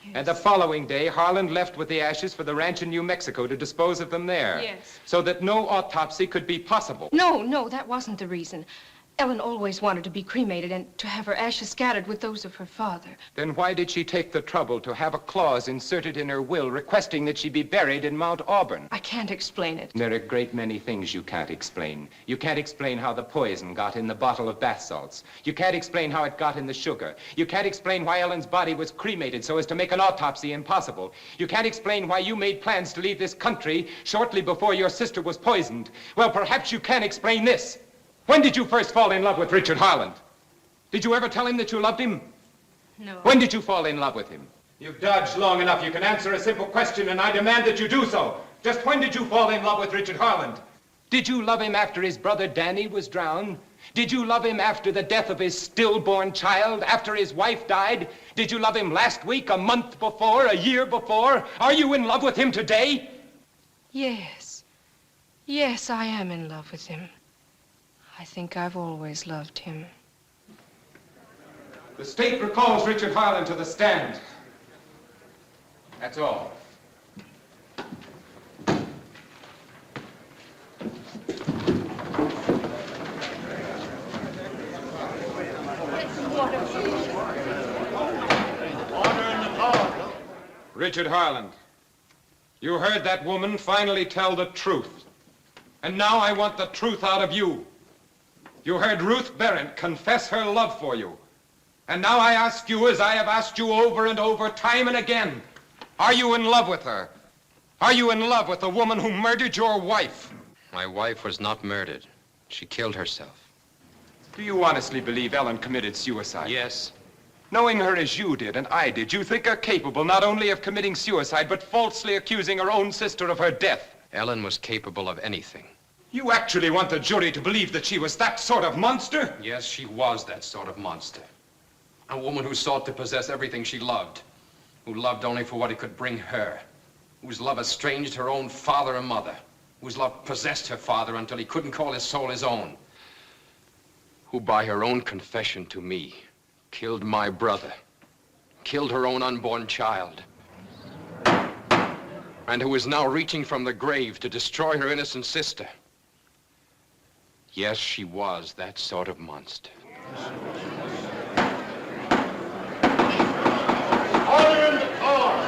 Yes. And the following day, Harlan left with the ashes for the ranch in New Mexico to dispose of them there? Yes. So that no autopsy could be possible? No, that wasn't the reason. Ellen always wanted to be cremated and to have her ashes scattered with those of her father. Then why did she take the trouble to have a clause inserted in her will requesting that she be buried in Mount Auburn? I can't explain it. There are a great many things you can't explain. You can't explain how the poison got in the bottle of bath salts. You can't explain how it got in the sugar. You can't explain why Ellen's body was cremated so as to make an autopsy impossible. You can't explain why you made plans to leave this country shortly before your sister was poisoned. Well, perhaps you can explain this. When did you first fall in love with Richard Harlan? Did you ever tell him that you loved him? No. When did you fall in love with him? You've dodged long enough. You can answer a simple question, and I demand that you do so. Just when did you fall in love with Richard Harlan? Did you love him after his brother Danny was drowned? Did you love him after the death of his stillborn child, after his wife died? Did you love him last week, a month before, a year before? Are you in love with him today? Yes. Yes, I am in love with him. I think I've always loved him. The state recalls Richard Harlan to the stand. That's all. Richard Harlan, you heard that woman finally tell the truth. And now I want the truth out of you. You heard Ruth Barrett confess her love for you. And now I ask you, as I have asked you over and over, time and again, are you in love with her? Are you in love with the woman who murdered your wife? My wife was not murdered. She killed herself. Do you honestly believe Ellen committed suicide? Yes. Knowing her as you did and I did, you think her capable not only of committing suicide, but falsely accusing her own sister of her death? Ellen was capable of anything. You actually want the jury to believe that she was that sort of monster? Yes, she was that sort of monster. A woman who sought to possess everything she loved, who loved only for what it could bring her, whose love estranged her own father and mother, whose love possessed her father until he couldn't call his soul his own, who by her own confession to me killed my brother, killed her own unborn child, and who is now reaching from the grave to destroy her innocent sister. Yes, she was that sort of monster. Order in the court!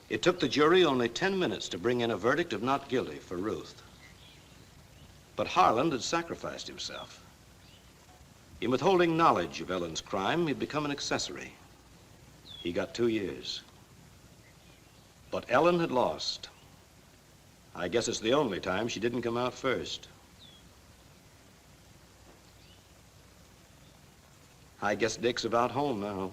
It took the jury only 10 minutes to bring in a verdict of not guilty for Ruth. But Harlan had sacrificed himself. In withholding knowledge of Ellen's crime, he'd become an accessory. He got 2 years. But Ellen had lost. I guess it's the only time she didn't come out first. I guess Dick's about home now.